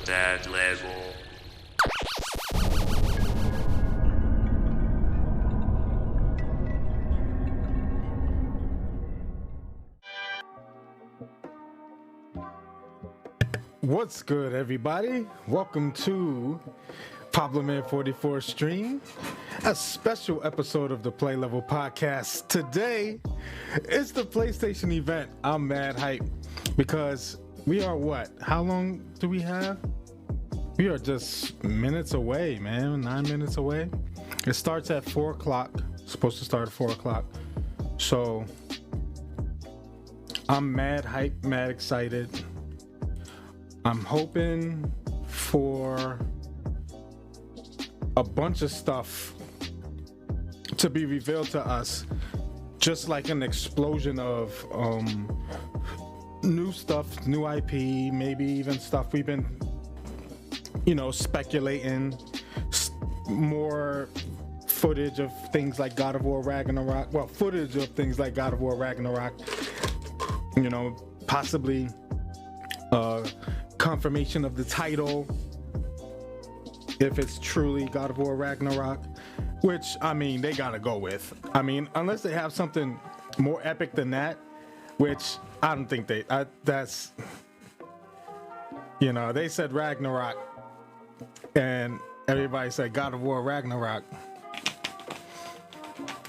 that level. What's good, everybody? Welcome to Pablo Man 44 stream, a special episode of the Play Level podcast. Today is the PlayStation event. I'm mad hype because we are what? How long do we have? We are just minutes away, man. 9 minutes away. It starts at 4 o'clock. It's supposed to start at 4 o'clock. So I'm mad hype, mad excited. I'm hoping for a bunch of stuff to be revealed to us, just like an explosion of new stuff, new IP, maybe even stuff we've been, speculating, more footage of things like God of War Ragnarok, footage of things like God of War Ragnarok, possibly confirmation of the title, if it's truly God of War Ragnarok, which, they gotta go with. Unless they have something more epic than that, which I don't think they said Ragnarok and everybody said God of War Ragnarok.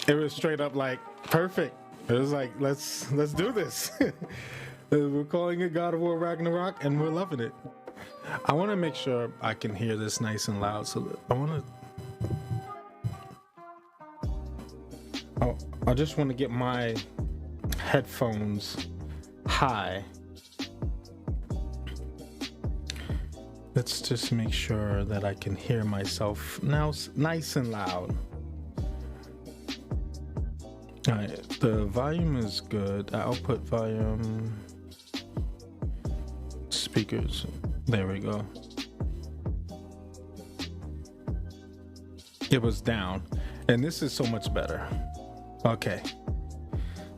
It was straight up like perfect. It was like, let's do this. We're calling it God of War Ragnarok, and we're loving it. I want to make sure I can hear this nice and loud, so I just want to get my headphones high. Let's just make sure that I can hear myself now nice and loud. All right, the volume is good. Output volume. Speakers, there we go. It was down, and this is so much better. Okay,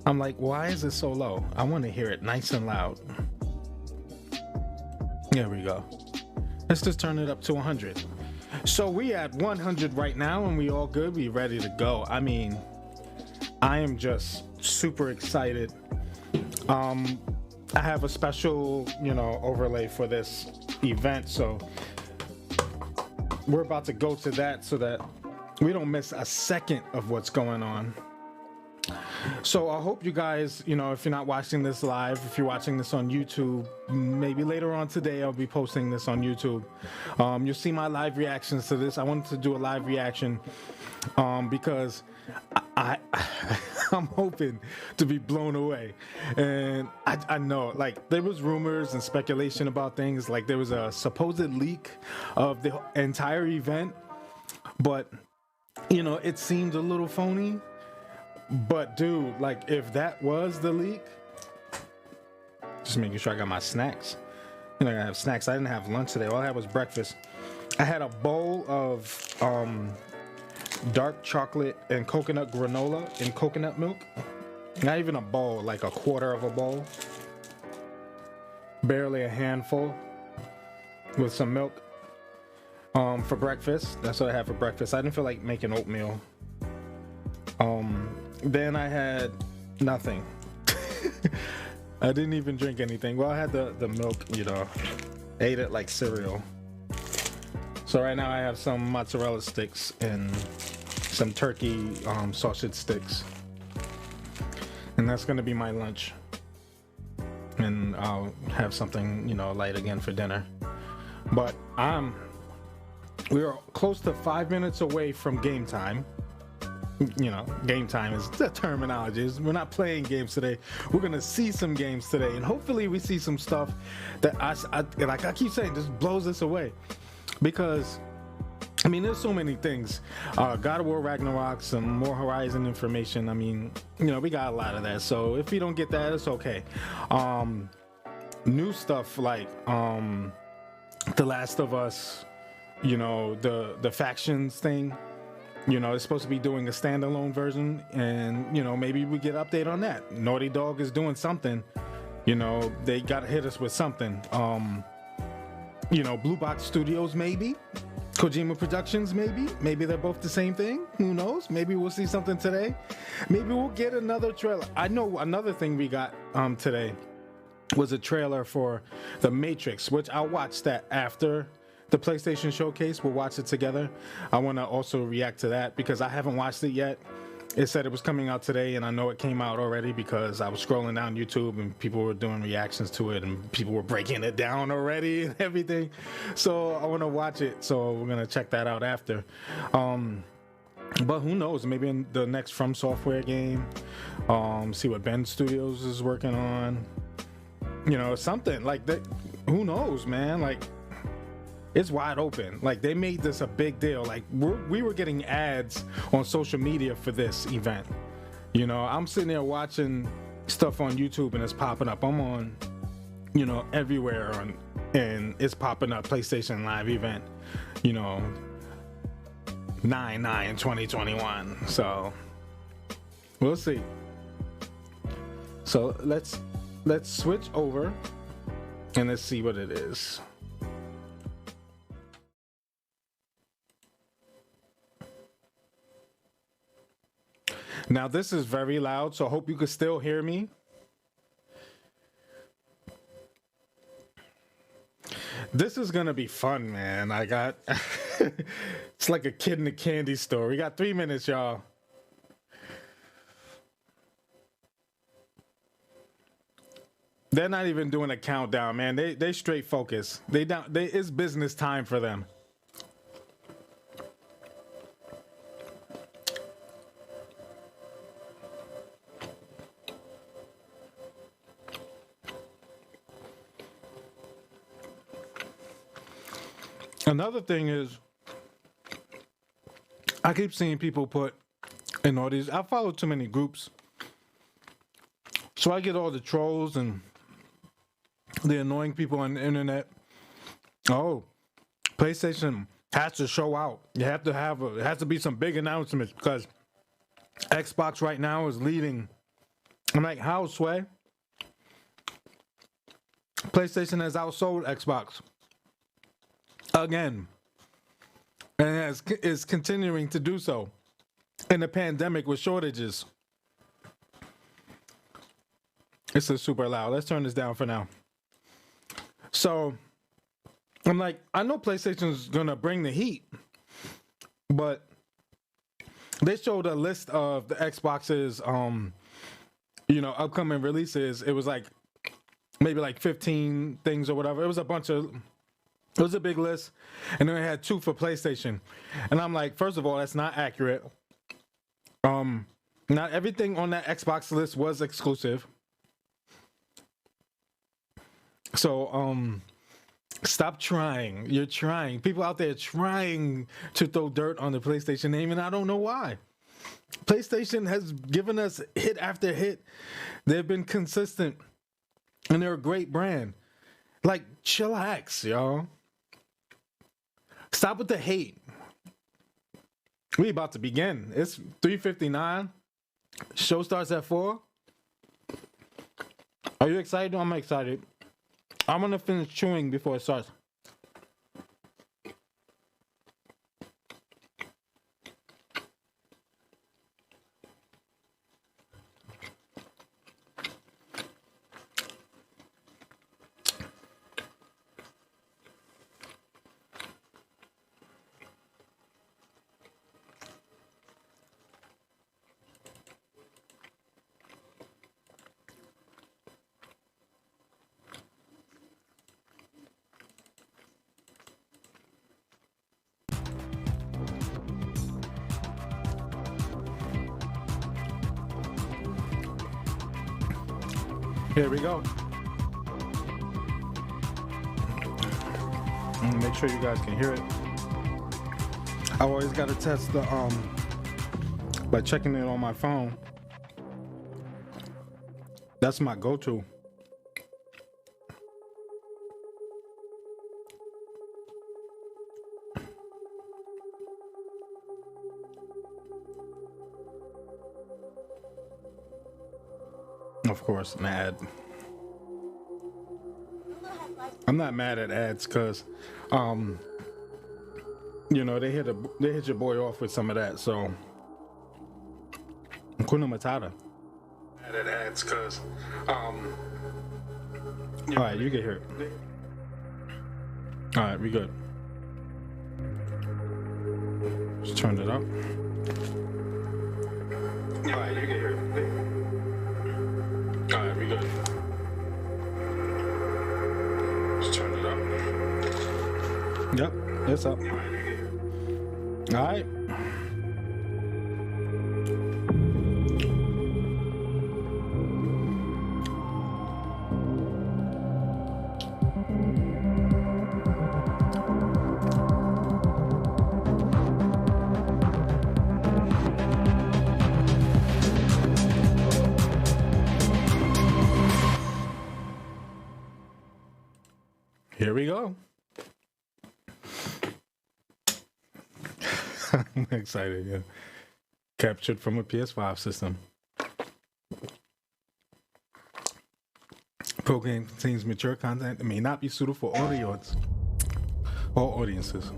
I'm like, why is it so low? I want to hear it nice and loud. There we go. Let's just turn it up to 100. So we at 100 right now, and we all good. We ready to go. I am just super excited. I have a special, overlay for this event, so we're about to go to that so that we don't miss a second of what's going on. So I hope you guys, if you're not watching this live, if you're watching this on YouTube, maybe later on today I'll be posting this on YouTube. You'll see my live reactions to this. I wanted to do a live reaction because I'm hoping to be blown away. And I know, there was rumors and speculation about things. Like, there was a supposed leak of the entire event, but it seemed a little phony. But dude, if that was the leak, just making sure I got my snacks. I have snacks. I didn't have lunch today. All I had was breakfast. I had a bowl of dark chocolate and coconut granola and coconut milk. Not even a bowl, like a quarter of a bowl. Barely a handful with some milk for breakfast. That's what I had for breakfast. I didn't feel like making oatmeal. Then I had nothing. I didn't even drink anything. Well, I had the milk, ate it like cereal. So right now I have some mozzarella sticks and some turkey sausage sticks, and that's gonna be my lunch. And I'll have something light again for dinner. But we're close to 5 minutes away from game time. Game time is the terminology. We're not playing games today. We're gonna see some games today, and hopefully we see some stuff that I keep saying, just blows us away. Because there's so many things. God of War Ragnarok, some more Horizon information. We got a lot of that. So if we don't get that, it's okay. New stuff like The Last of Us, the factions thing. It's supposed to be doing a standalone version, and maybe we get an update on that. Naughty Dog is doing something. They gotta hit us with something. you know, Blue Box Studios, maybe Kojima Productions, maybe they're both the same thing. Who knows? Maybe we'll see something today. Maybe we'll get another trailer. I know another thing we got today was a trailer for The Matrix, which I'll watch that after the PlayStation Showcase. We'll watch it together. I want to also react to that because I haven't watched it yet. It said it was coming out today, and I know it came out already because I was scrolling down YouTube and people were doing reactions to it and people were breaking it down already and everything. So I want to watch it. So we're going to check that out after. But who knows? Maybe in the next From Software game, see what Ben Studios is working on. You know, something like that. Who knows, man? Like, it's wide open. Like, they made this a big deal. Like, we were getting ads on social media for this event. You know, I'm sitting there watching stuff on YouTube and it's popping up. I'm on, you know, everywhere and it's popping up. PlayStation Live event, you know, 9/9/2021. So we'll see. So let's switch over and let's see what it is. Now this is very loud, so I hope you can still hear me. This is gonna be fun, man. I got it's like a kid in a candy store. We got 3 minutes, y'all. They're not even doing a countdown, man. They straight focus. It's business time for them. Another thing is, I keep seeing people put in all these. I follow too many groups, so I get all the trolls and the annoying people on the internet. Oh, PlayStation has to show out. You have to have it has to be some big announcements because Xbox right now is leading. I'm like, how, Sway? PlayStation has outsold Xbox again, and is continuing to do so in a pandemic with shortages. This is super loud. Let's turn this down for now. So I'm like, I know PlayStation's gonna bring the heat, but they showed a list of the Xbox's you know, upcoming releases. It was like maybe like 15 things or whatever. It was a big list, and then they had 2 for PlayStation. And I'm like, first of all, that's not accurate. Not everything on that Xbox list was exclusive. So, stop trying. You're trying. People out there trying to throw dirt on the PlayStation name, and I don't know why. PlayStation has given us hit after hit. They've been consistent, and they're a great brand. Like, chillax, y'all. Stop with the hate. We about to begin. It's 3:59. Show starts at 4. Are you excited? I'm excited. I'm gonna finish chewing before it starts. Here we go. Make sure you guys can hear it. I always gotta test the by checking it on my phone. That's my go-to. Of course, mad. I'm not mad at ads because, you know, they hit your boy off with some of that. So, Kuna Matata. Mad at ads because, all right, you can hear it. All right, we good. Just turn it up. All right, you can hear it. All right, we good. Just turn it up. Yep, it's up. All right. Here we go. I'm excited, yeah. Captured from a PS5 system. Program contains mature content that may not be suitable for all audiences.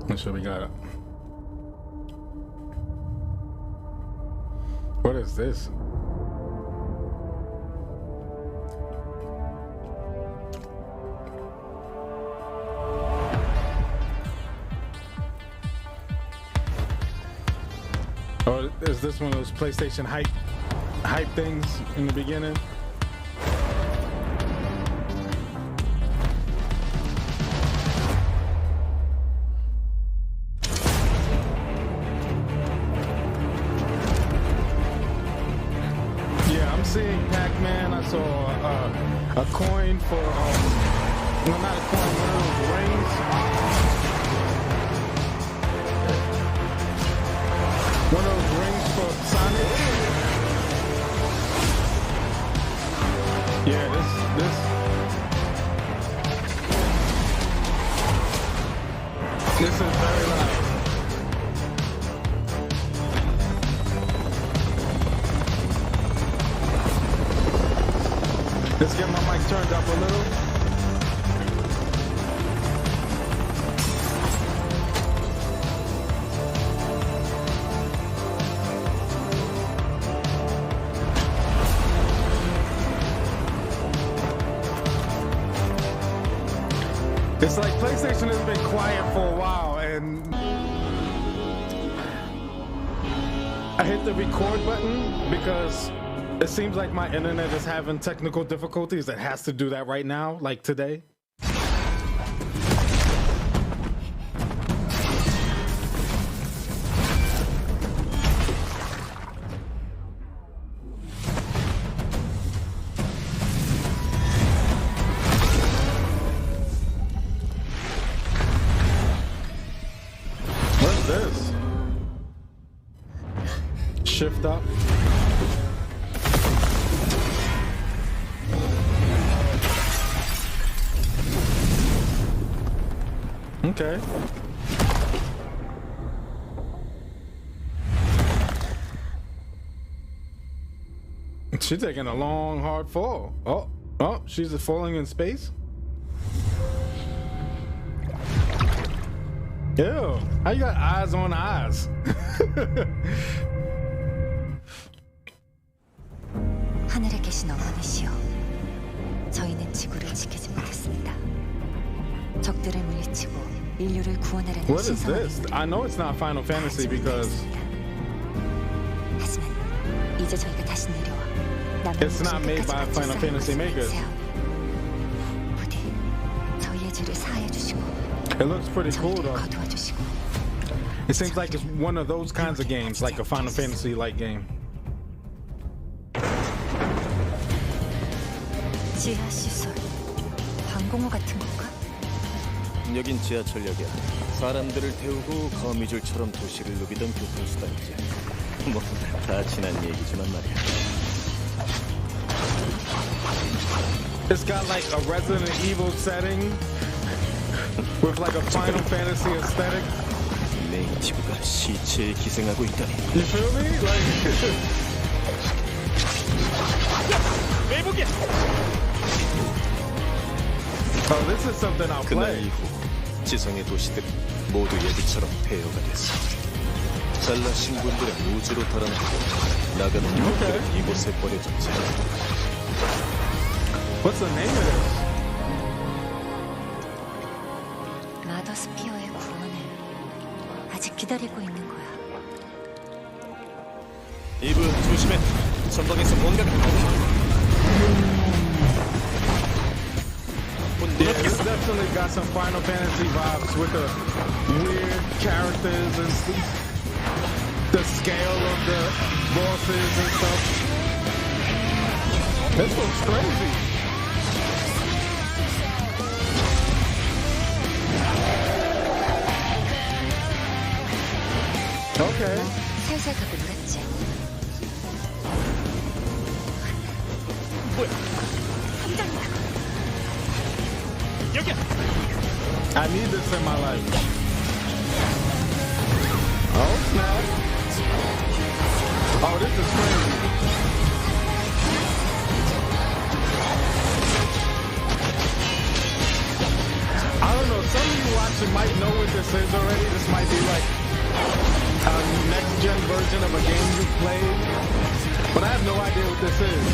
Make sure we got it. What is this? Or is this one of those PlayStation hype things in the beginning? Yeah, I'm seeing Pac-Man. I saw a coin for, well, not a coin, one of those rings. One of those rings for Sonic. Yeah, this. This is very loud. Let's get my mic turned up a little. It's like PlayStation has been quiet for a while, and I hit the record button because it seems like my internet is having technical difficulties. It has to do that right now, like today. This shift up. Okay. She's taking a long, hard fall. Oh, she's falling in space. Ew, how you got eyes on eyes? 하늘에 계신 어머니시여, 저희는 지구를 지키지 못했습니다. 적들을 물리치고 인류를 구원하려는 What is 신성한 this? I know it's not Final Fantasy because 하지만 이제 저희가 다시 내려와 it's not made by Final Fantasy makers. 부디 저희의 죄를 사하여 주시고 It looks pretty cool though. 거두어 주시고 It seems like it's one of those kinds of games, like a Final Fantasy-like game. 지하 시설, 방공호 같은 건가? 여긴 지하철역이야. 사람들을 태우고 거미줄처럼 도시를 누비던 교통수단이지. 뭐 다 지난 얘기지만 말이야. It's got like a Resident Evil setting with like a Final Fantasy aesthetic. 내 지구가 시체에 기생하고 있다니. You feel me? Like 매복이야. Oh, this is something I'll 그날 play. 이후 지성의 도시들은 모두 예비처럼 폐허가 됐어. 잘난 신분들은 우주로 달아나고 나가는 용들은 이곳에 버려졌지. What's the name of this? 마더스피어의 구원을 아직 기다리고 있는 거야. 이브 조심해. 전방에서 뭔가가 Yeah, it's definitely got some Final Fantasy vibes with the weird characters and the scale of the bosses and stuff. This looks crazy. Okay. 살살 가고 놀았지. 뭐야? 여기야. I need this in my life. Oh snap. Oh, this is crazy. I don't know, some of you watching might know what this is already. This might be like a next-gen version of a game you played, but I have no idea what this is.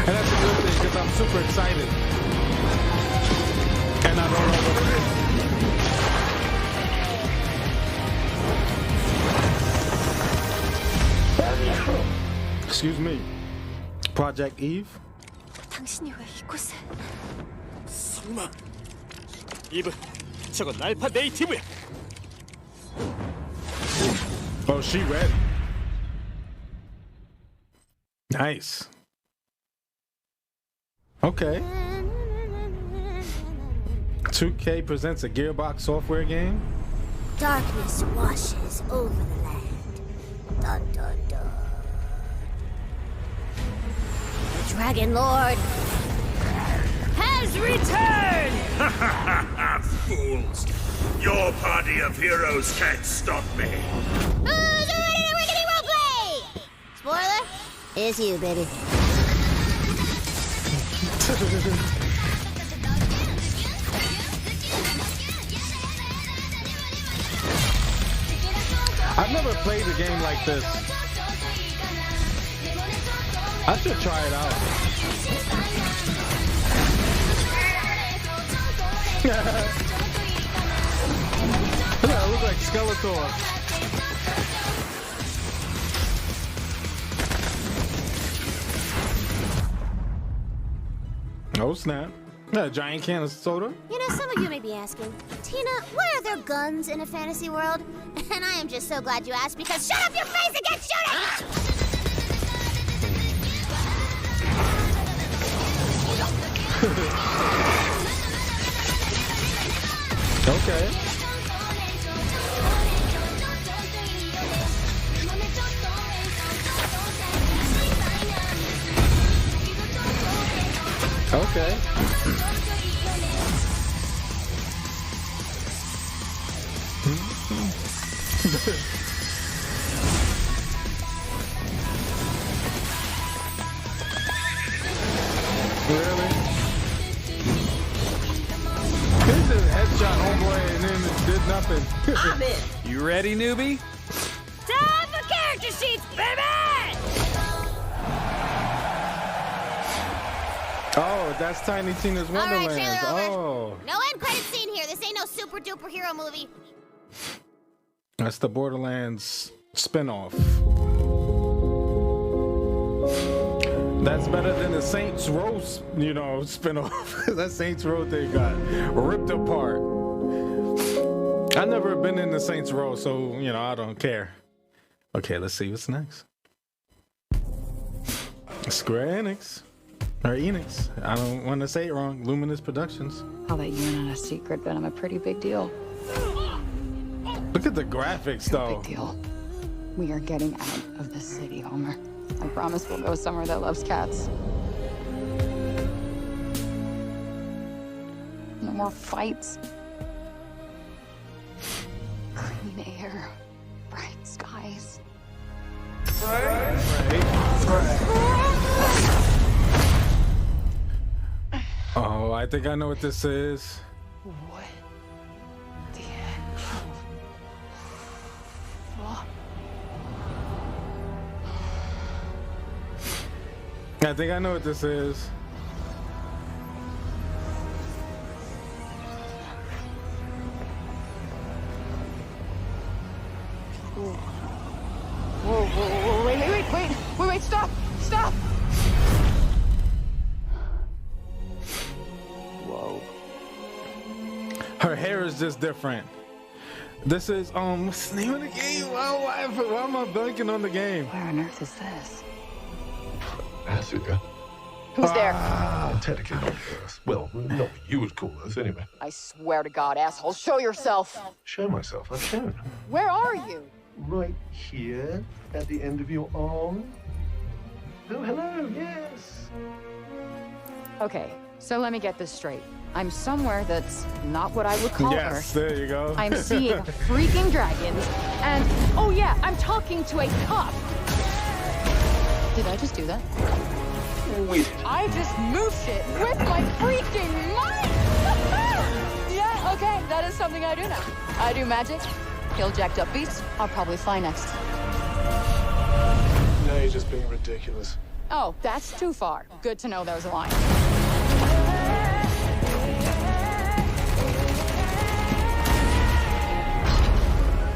And that's a good thing, because I'm super excited. And I don't know what it is. Excuse me. Project Eve? 당신이 왜 이곳에? 설마. 이브, 저건 알파 네이티브야. Oh, she ready. Nice. Okay. 2K presents a Gearbox software game? Darkness washes over the land. Dun dun dun. The Dragon Lord has returned! Fools! Your party of heroes can't stop me. Who's ready to Rickety Roleplay? Spoiler? It's you, baby. I've never played a game like this. I should try it out. Look, it looks like Skeletor. Oh snap. A giant can of soda? You know, some of you may be asking, Tina, why are there guns in a fantasy world? And I am just so glad you asked, because shut up your face and get shooting! Okay. Okay. Really? This is headshot homeboy and then did nothing. I'm in. You ready, newbie? Time for character sheets, baby! Oh, that's Tiny Tina's All right, Wonderland. trailer over. Oh, No end credit scene here. This ain't no super duper hero movie. that's the Borderlands spinoff. That's better than the Saints Row, spinoff. That Saints Row thing got ripped apart. I've never been in the Saints Row, so I don't care. Okay, let's see what's next. Square Enix. Or Enix. I don't want to say it wrong. Luminous Productions. I'll bet you in on a secret, but I'm a pretty big deal. Look at the graphics, though. Big deal. We are getting out of the city, Homer. I promise we'll go somewhere that loves cats. No more fights. Clean air. Bright skies. Oh, I think I know what this is. What the heck? I think I know what this is. Whoa, wait, stop! Whoa. Her hair is just different. This is what's the name of the game? Why am I blanking on the game? Where on earth is this? Asuka. Who's there? Technically not Earth. Well, not what you would call Earth anyway. I swear to God, asshole, show yourself! Show myself, I've shown. Where are you? Right here, at the end of your arm. Oh, hello, yes. Okay, so let me get this straight. I'm somewhere that's not what I would call Yes, Earth. there you go. I'm seeing freaking dragons, and oh yeah, I'm talking to a cop. Did I just do that? Wait. I just moved it with my freaking mind! Yeah, okay, that is something I do now. I do magic, kill jacked up beasts, I'll probably fly next. No, you're just being ridiculous. Oh, that's too far. Good to know there's a line.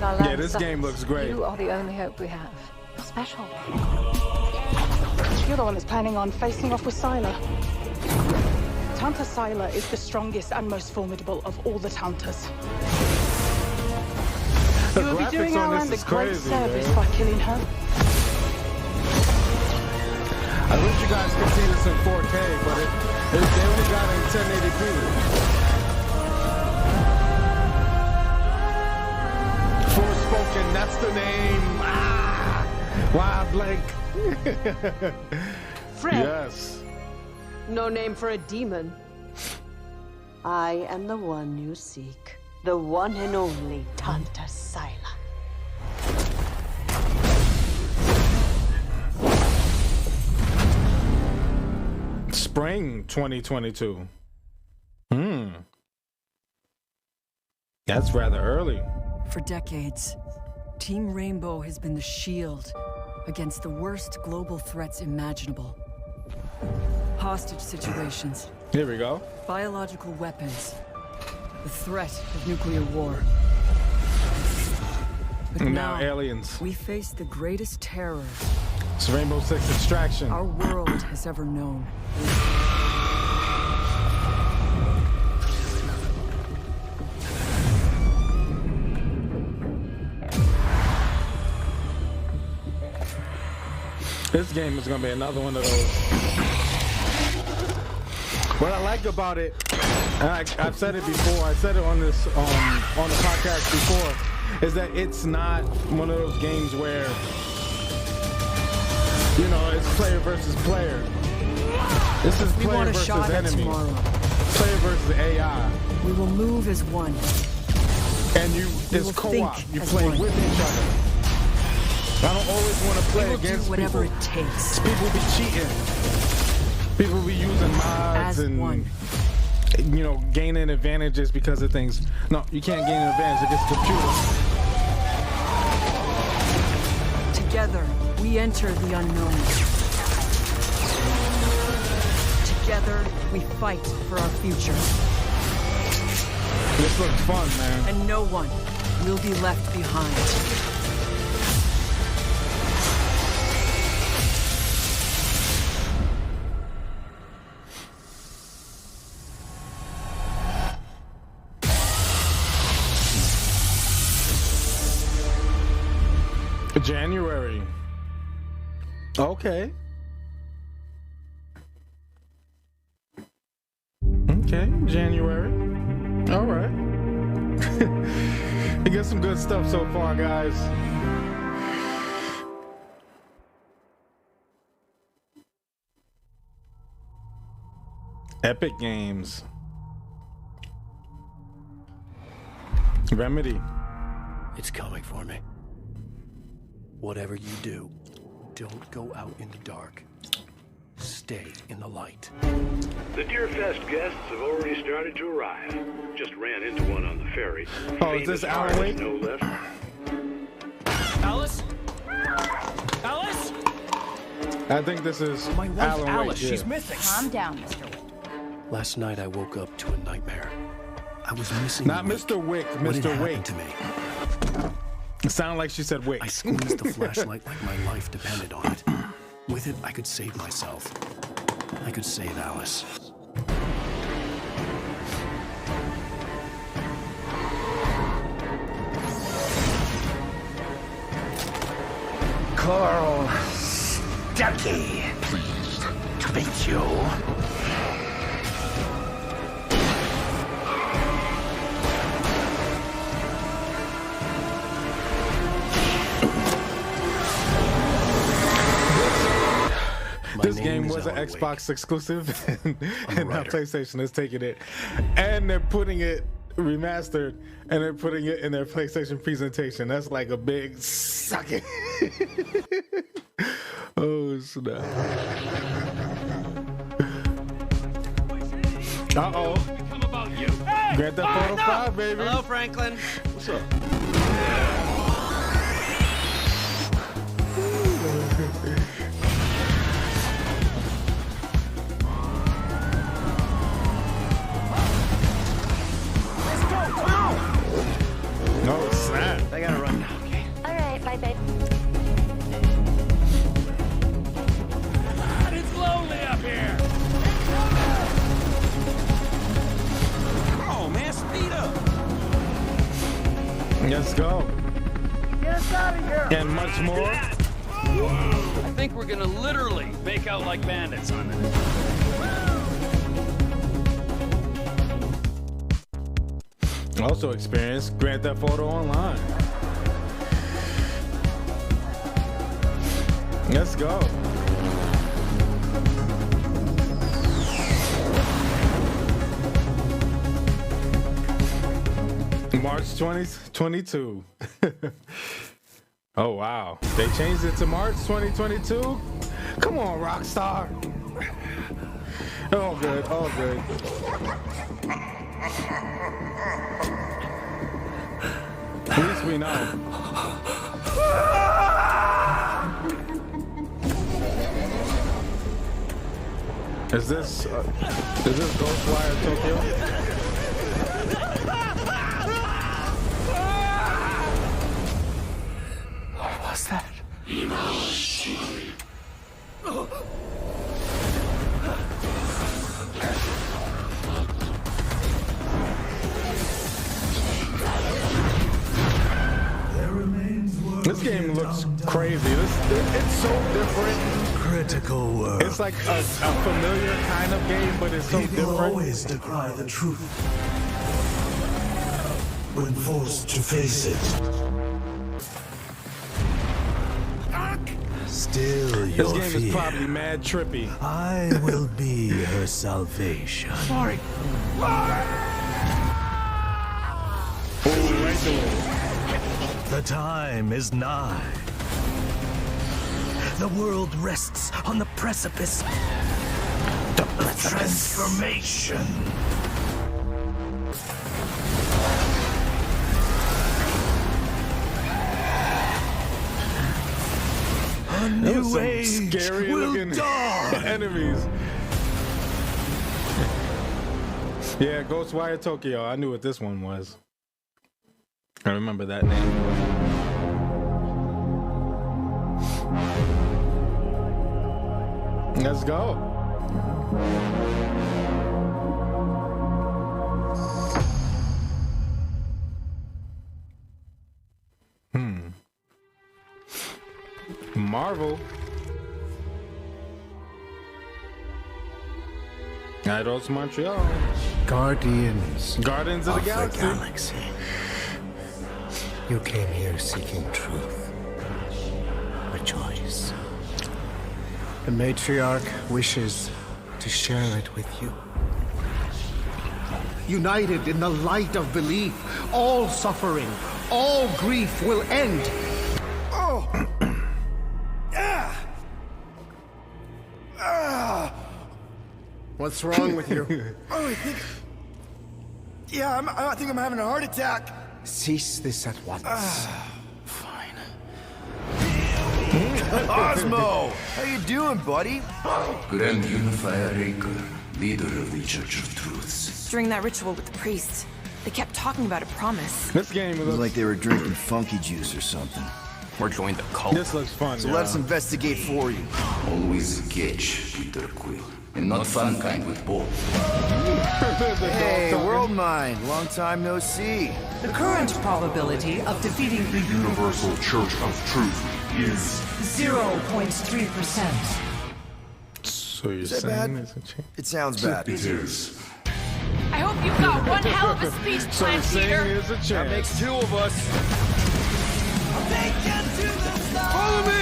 Yeah, this game looks great. You are the only hope we have. You're special. You're the one that's planning on facing off with Sylar. Tanta Sylar is the strongest and most formidable of all the Tantas. The You will be graphics doing on our this land a is great crazy, service man. by killing her. I wish you guys could see this in 4K, but they only got it in 1080p. Forspoken, that's the name. Wow, Blake. Fred, Yes. no name for a demon. I am the one you seek. The one and only Tanta Sylar. Spring 2022. That's rather early. For decades, Team Rainbow has been the shield against the worst global threats imaginable. Hostage situations, Here we go. biological weapons, the threat of nuclear war. But And now aliens. we face the greatest terror It's Rainbow Six Extraction. our world has ever known. This game is gonna be another one of those. What I like about it, and I've said it before, I said it on this on the podcast before, is that it's not one of those games where, you know, it's player versus player. This is We player want a versus shot at enemy. tomorrow. Player versus AI. We will move as one. And it's will co-op. think You as play one. with each other. I don't always want to We play will do against whatever people. it takes. People be cheating. People be using mods As and one. you know, gaining advantages because of things. No, you can't gain an advantage against the computer. Together, we enter the unknown. Together, we fight for our future. This looks fun, man. And no one will be left behind. January. Okay. Okay, January. All right. You get some good stuff so far, guys. Epic Games. Remedy. It's coming for me. Whatever you do, don't go out in the dark. Stay stay in the light. The Deerfest guests have already started to arrive. Just ran into one on the ferry. Oh, is this Alan Wake? No left. Alice? Alice? I think this is My wife Alan Alice, Wake, she's yeah. missing. Calm down, Mr. Wick. Last night I woke up to a nightmare. I was missing Not Wick. Mr. Wick, What had Mr. happened Wake. to me? It sounded like she said Wick. I squeezed the flashlight like my life depended on it. With it, I could save myself. I could save Alice. Carl Stucky. Pleased to meet you. This game was an Xbox exclusive, and now PlayStation is taking it, and they're putting it remastered, and they're putting it in their PlayStation presentation. That's like a big suck it. Oh snap! Uh-oh. Grand Theft Auto 5, baby. Hello, Franklin. What's up? No, snap. I gotta run now, okay? All right, bye, babe. It's lonely up here. Oh man, speed up. Let's go. Get us out of here. And much more. I think we're gonna literally make out like bandits on it. Also experienced Grand Theft Auto Online. Let's go. March 2022. Oh wow. They changed it to March 2022? Come on, Rockstar. All good, all good. At least we know. Is this Ghostwire Tokyo? What was that? This game looks crazy. It's so different. Critical work. It's like a familiar kind of game, but it's so People different. always decry the truth when forced to face it. Still, This your game fear. is probably mad trippy. I will be her salvation. Sorry. Oh, right there. The time is nigh. The world rests on the precipice. The transformation. A new age scary will looking dawn. enemies. Yeah, Ghostwire Tokyo. I knew what this one was. I remember that name. Let's go. Marvel. Eidos Montreal. Guardians of the Galaxy. You came here seeking truth. Rejoice. The matriarch wishes to share it with you. United in the light of belief, all suffering, all grief will end. Oh! Ah! Ah! What's wrong with you? Oh, I think I'm having a heart attack. Cease this at once. Osmo! How you doing, buddy? Grand Unifier Raker, leader of the Church of Truths. During that ritual with the priest, they kept talking about a promise. This game looks like they were drinking funky juice or something. Or joined the cult. This looks fun. So let's investigate for you. Always catch, Peter Quill. And not fun kind with both. Hey, World Mind. Long time no see. The current probability of defeating the Universal Church of Truth is 0.3%. So you're Is that saying bad? there's a chance? It sounds bad. It is. I hope you've got one hell of a speech So plan, you're saying Peter. there's a chance. That makes two of us. Follow me!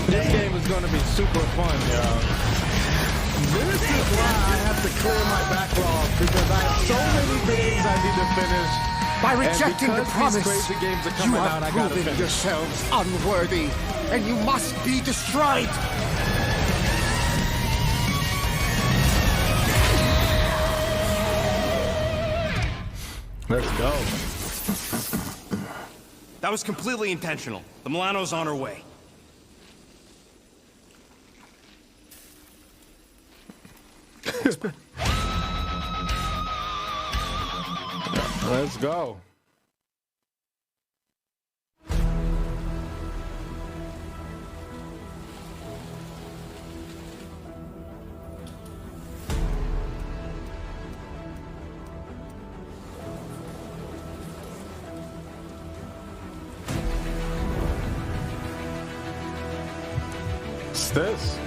This game is going to be super fun, y'all. This is why I have to clear my backlog, because I have so many games I need to finish. By rejecting the promise, these crazy games are you coming out, I have gotta proven finish. yourselves unworthy, and you must be destroyed. Let's go. That was completely intentional. The Milano's on her way. Let's go. What's this?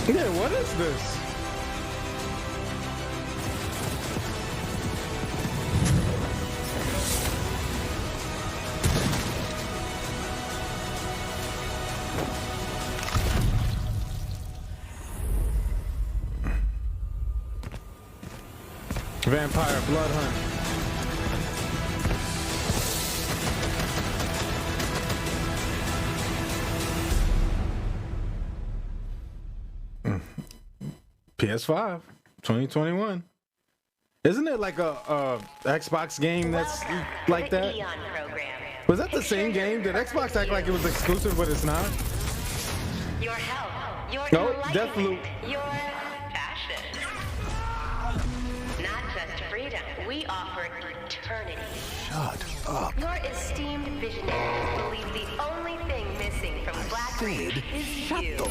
Yeah, what is this? Vampire blood hunt. PS5, 2021. Isn't it like a Xbox game that's like that? Was that the same game? Did Xbox act like it was exclusive, but it's not? Your health, your No, enlightenment, definitely. your passion. Not just freedom, we offer eternity. Shut up. Your esteemed visionaries believe the only thing missing from Black Reach is you.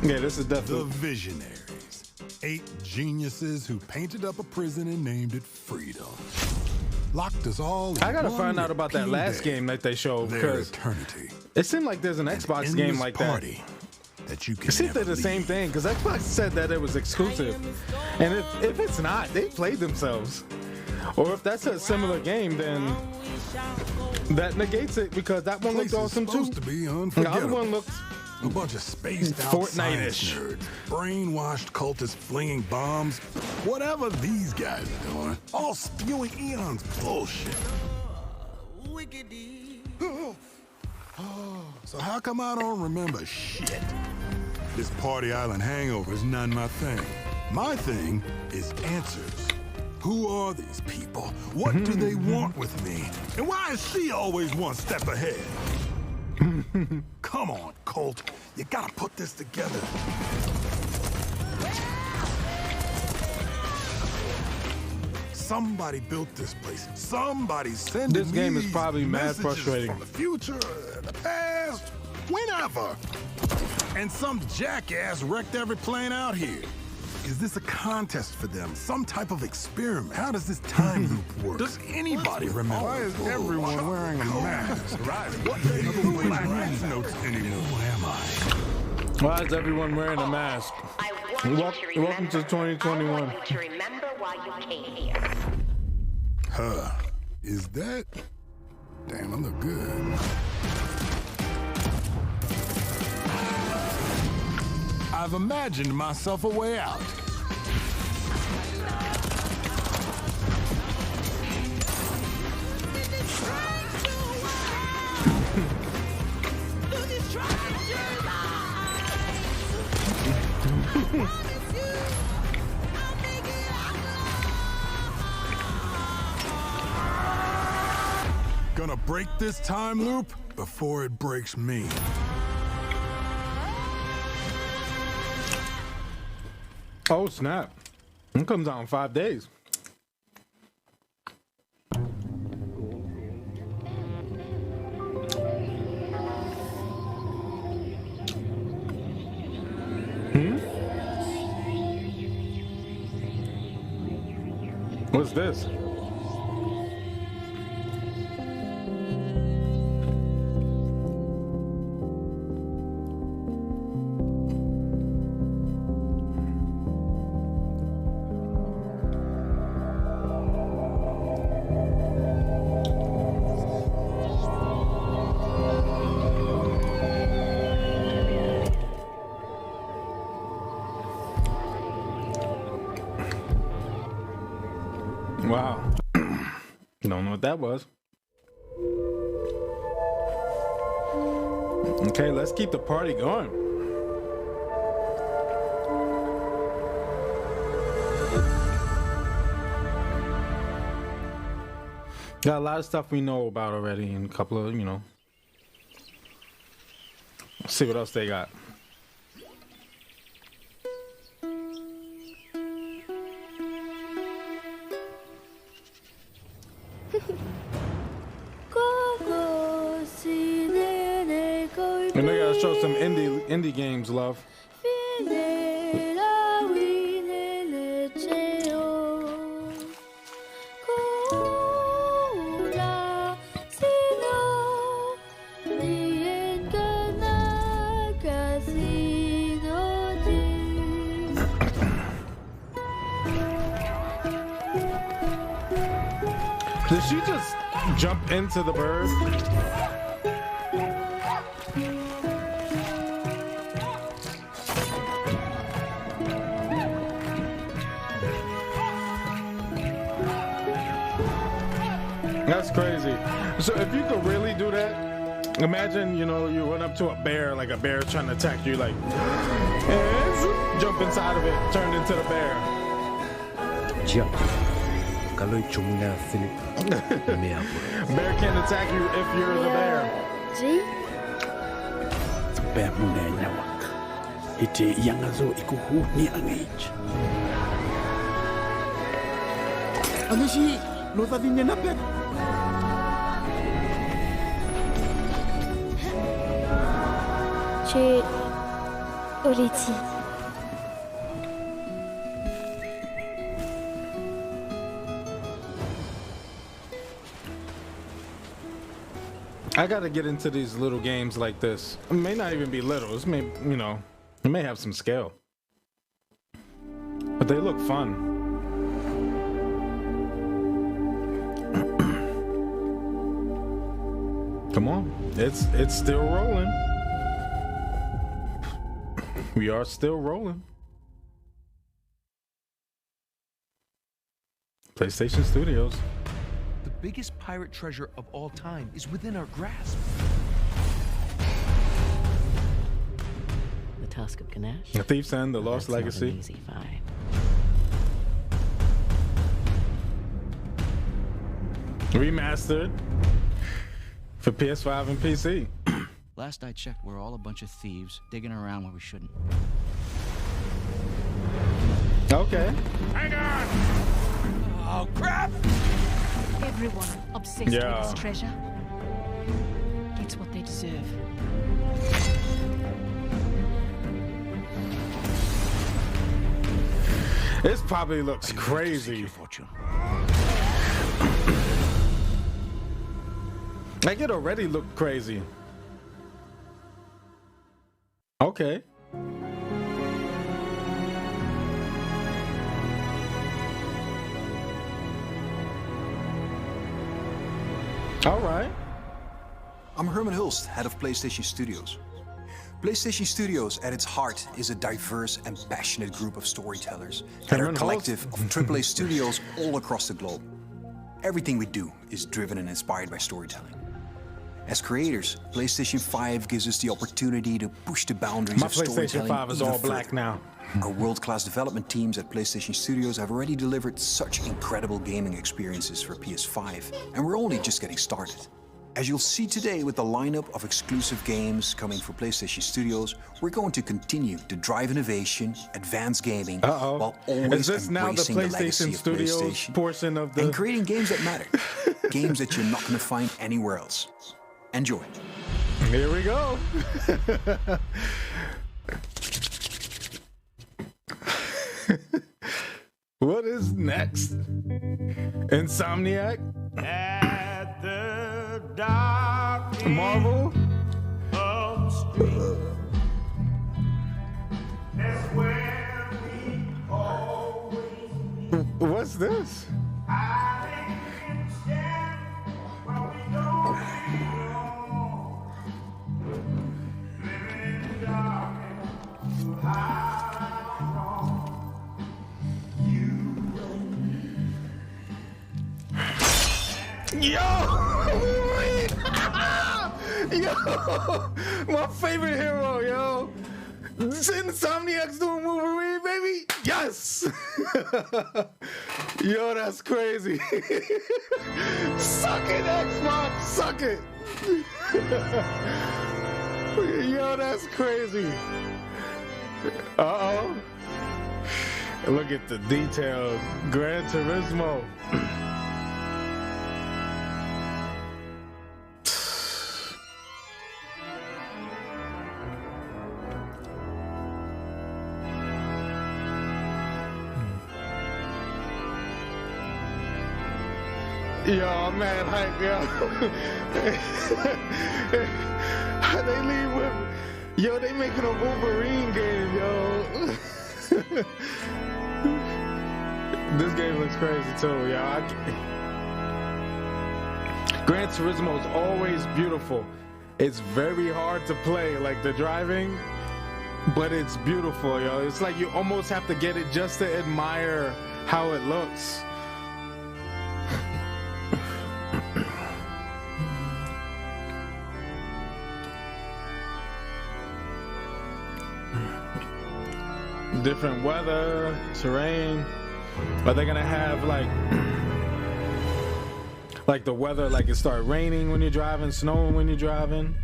Yeah, this is The definitely. Visionaries. 8 geniuses who painted up a prison and named it Freedom. Locked us all in I gotta one find out about that repeal last day. game that they showed, Their because eternity. it seemed like there's an Xbox game Endless like that. party that you can See if they're never the same leave. thing, because Xbox said that it was exclusive. And if it's not, they played themselves. Or if that's a similar game, then that negates it, because that one looked Place is awesome too. supposed to be The other unforgettable. one looked A bunch of spaced out Fortnite-ish. science nerds, brainwashed cultists flinging bombs, whatever these guys are doing, all spewing Eon's bullshit. So how come I don't remember shit? This Party Island hangover is none my thing. My thing is answers. Who are these people? What do they want with me? And why is she always one step ahead? Come on, Colt. You gotta put this together. Somebody built this place. Somebody's sending This game me is probably mad messages frustrating. From the future, the past, whenever. And some jackass wrecked every plane out here. Is this a contest for them? Some type of experiment? How does this time loop work? Does anybody remember? Why is everyone wearing a mask? What they do in Cliff Notes anymore. Who am I? Why is everyone wearing a mask? Welcome to 2021. To remember why you came here. Huh. Is that? Damn, I look good. I've imagined myself a way out. Gonna break this time loop before it breaks me. Oh snap! It comes out in 5 days. What's this? Wow. Don't know what that was. Okay, let's keep the party going. Got a lot of stuff we know about already and a couple of, let's see what else they got. And they gotta show some indie games, love. Did she just jump into the bird? That's crazy. So if you could really do that, imagine, you went up to a bear, like a bear trying to attack you, like, and zoop, jump inside of it, turned into the bear. Jump. Bear can't attack you if you're the bear. I gotta get into these little games like this. It may not even be little. It may, it may have some scale, but they look fun. Come on, it's still rolling. We are still rolling. PlayStation Studios. The biggest pirate treasure of all time is within our grasp. The Tusk of Ganesh. The Thief's End, The Lost Legacy. Easy find. Remastered for PS5 and PC. Last I checked, we're all a bunch of thieves digging around where we shouldn't. Okay. Hang on! Oh, crap! Everyone obsessed with this treasure gets what they deserve. This probably looks crazy. Like, it already looked crazy. Okay. All right. I'm Herman Hulst, head of PlayStation Studios. PlayStation Studios, at its heart, is a diverse and passionate group of storytellers that are a collective of AAA studios all across the globe. Everything we do is driven and inspired by storytelling. As creators, PlayStation 5 gives us the opportunity to push the boundaries of storytelling. My PlayStation 5 is all black now. Our world-class development teams at PlayStation Studios have already delivered such incredible gaming experiences for PS5, and we're only just getting started. As you'll see today with the lineup of exclusive games coming for PlayStation Studios, we're going to continue to drive innovation, advance gaming, while always embracing the legacy of PlayStation portion of the... and creating games that matter, games that you're not going to find anywhere else. Enjoy. Here we go. What is next? Insomniac? At the dark Marvel? of the street. That's where we always meet. What's this? I can stand where we don't belong. Living in the darkness, too high and wrong. You and me. Yo! Yo! My favorite hero, yo! Insomniac's doing Wolverine, baby! Yes! Yo, that's crazy. Suck it, Xbox! Suck it! Yo, that's crazy. Uh-oh. Look at the detail. Gran Turismo. Yo, man, hype, yo. They leave with, yo, they making a Wolverine game, yo. This game looks crazy too, yo. Gran Turismo is always beautiful. It's very hard to play, like the driving, but it's beautiful, yo. It's like you almost have to get it just to admire how it looks. Different weather, terrain. Are they gonna have like the weather, like it start raining when you're driving, snowing when you're driving?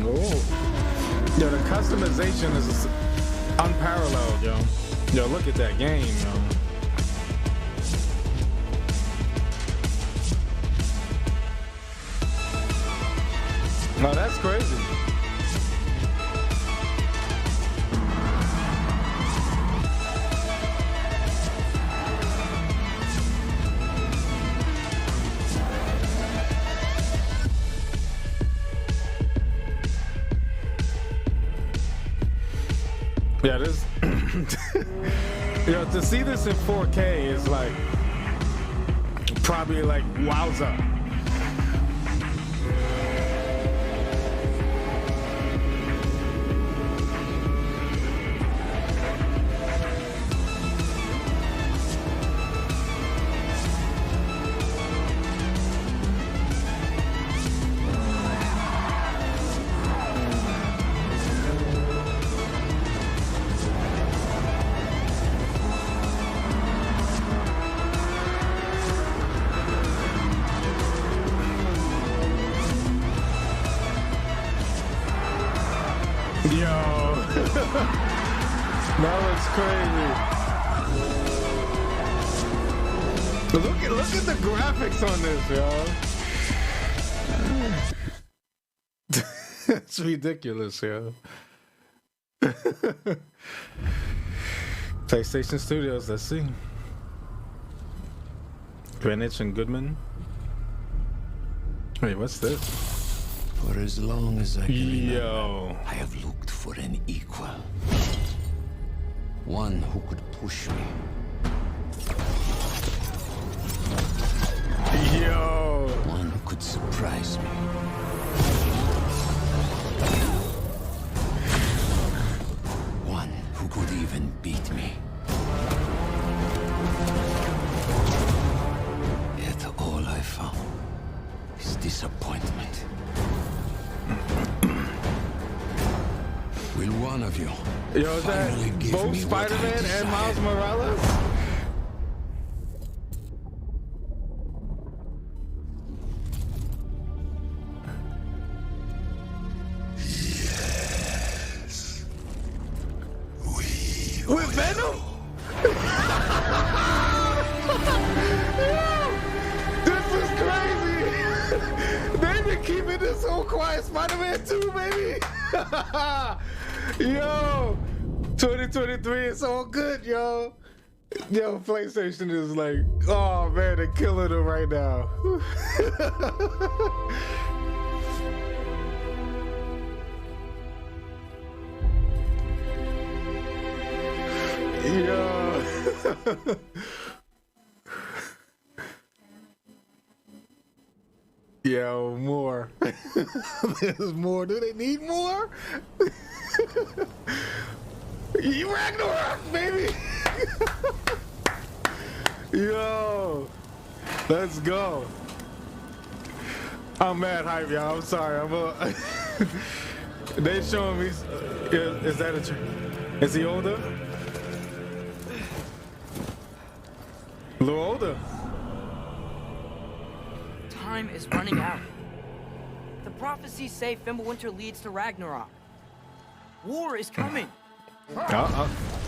Oh, yo, the customization is unparalleled, yo. Yo, look at that game, yo. Oh, that's crazy. Yeah, this, you know, to see this in 4K is like, probably like, wowza. That looks crazy. Look at the graphics on this, yo. It's ridiculous, yo. PlayStation Studios, let's see. Greenwich and Goodman. Wait, what's this? For as long as I can remember, I have looked for an equal. One who could push me. Yo! One who could surprise me. One who could even beat me. Yet all I found is disappointment. Will one of you Yo, is that finally give both me what I Spider-Man and Miles desire? Morales? With Venom? This is crazy. They've been keeping this so quiet. Spider-Man 2, baby. Yo, 2023 is all good, yo. Yo, PlayStation is like, oh man, they're killing it right now. Yo. Yo, more. There's more. Do they need more? Ragnarok, baby. Yo, let's go. I'm mad hype, y'all. I'm sorry. They showing me. Is that a? Is he older? A little older. Time is running out. The prophecies say Fimbulwinter leads to Ragnarok. War is coming.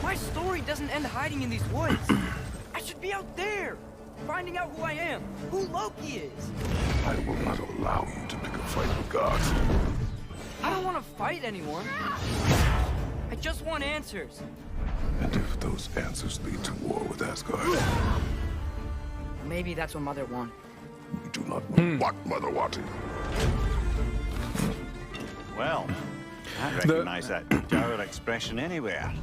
My story doesn't end hiding in these woods. I should be out there, finding out who I am, who Loki is. I will not allow you to pick a fight with gods. I don't want to fight anyone. I just want answers. And if those answers lead to war with Asgard, maybe that's what Mother wanted. we do not know what Mother wanted. Well, I recognize that dour expression anywhere.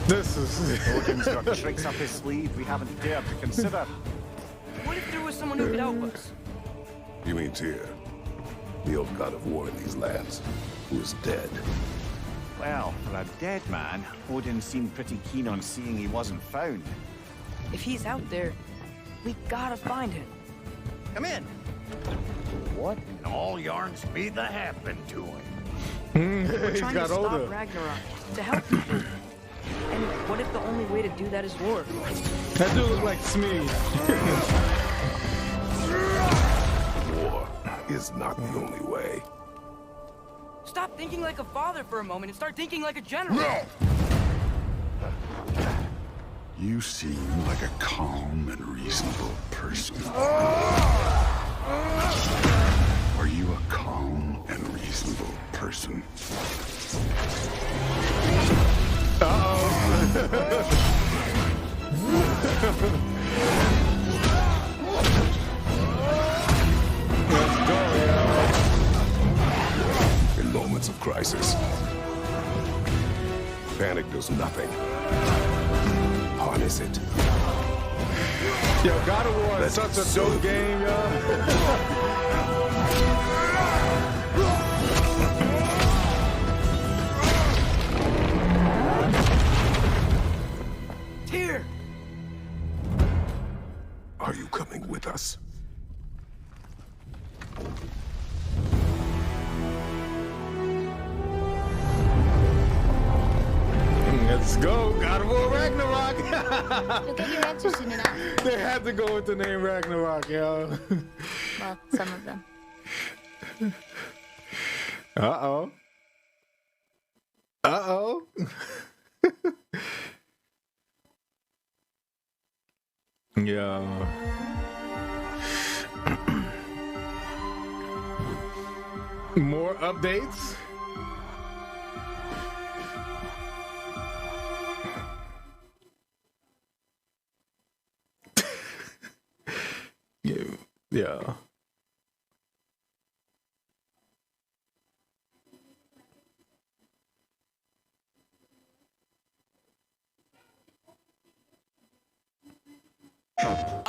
This is... Odin's got tricks up his sleeve we haven't dared to consider. What if there was someone who could help us? You mean Tyr, the old god of war in these lands, who is dead? Well, for a dead man, Odin seemed pretty keen on seeing he wasn't found. If he's out there, we gotta find him. Come in. What in all yarn speed that happened to him? We're He's trying got to stop older. Ragnarok, to help people. And what if the only way to do that is war? That dude looks like Smee. War is not the only way. Stop thinking like a father for a moment and start thinking like a general. No! You seem like a calm and reasonable person. Are you a calm and reasonable person? Let's go, In moments of crisis, panic does nothing. Harness it. Yo, God of War is such a dope game, yo. Tyr! Are you coming with us? Let's go, God of War Ragnarok. You'll get your answers soon enough. They had to go with the name Ragnarok, yo. Well, some of them. Uh-oh. Uh-oh. Yo. More updates? Yeah.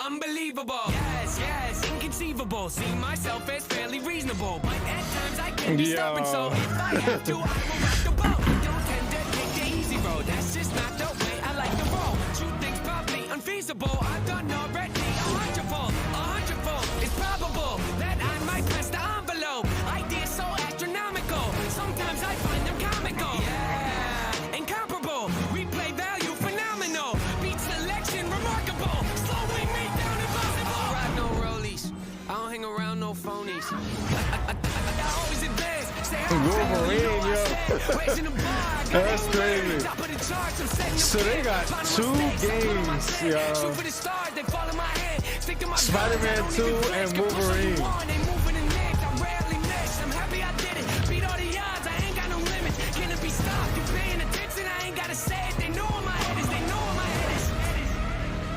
Unbelievable. Yes, yes, inconceivable. See myself as fairly reasonable, but at times I can be stubborn. So if I have to, I will rock the boat. Don't tend to take the easy road. That's just not the way I like to roll. Shoot things probably unfeasible. I've done already 100-fold. 100-fold. It's probable that I might press the envelope. Ideas so astronomical. Sometimes I find them comical. Yeah, incomparable. Replay value phenomenal. Beat selection remarkable. Slowing me down impossible. I ride no rollies. I don't hang around no phonies. I always advance. Wolverine, yo. That's crazy. So they got 2 games, yo. Spider-Man 2 and Wolverine. I'm happy I did it. Beat all the odds. I ain't got no limit. Can it be stopped? You paying attention? I ain't gotta say it. They know where my head is. They know where my head is.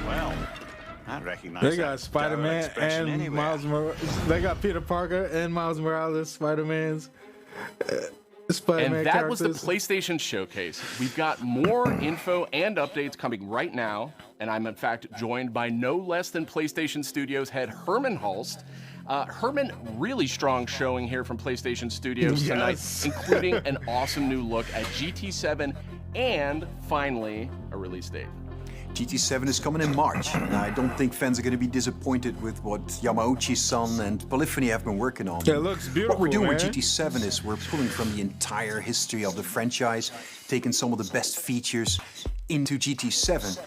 Well, I recognize They got Spider-Man and anywhere. Miles Morales. They got Peter Parker and Miles Morales, Spider-Man's. Spider-Man And that characters. was the PlayStation Showcase. We've got more info and updates coming right now, and I'm in fact joined by no less than PlayStation Studios head Herman Hulst. Herman, really strong showing here from PlayStation Studios tonight, Yes. including an awesome new look at GT7 and finally a release date. GT7 is coming in March. Now, I don't think fans are going to be disappointed with what Yamauchi-san and Polyphony have been working on. It looks beautiful, What we're doing man. with GT7 is we're pulling from the entire history of the franchise, taking some of the best features into GT7.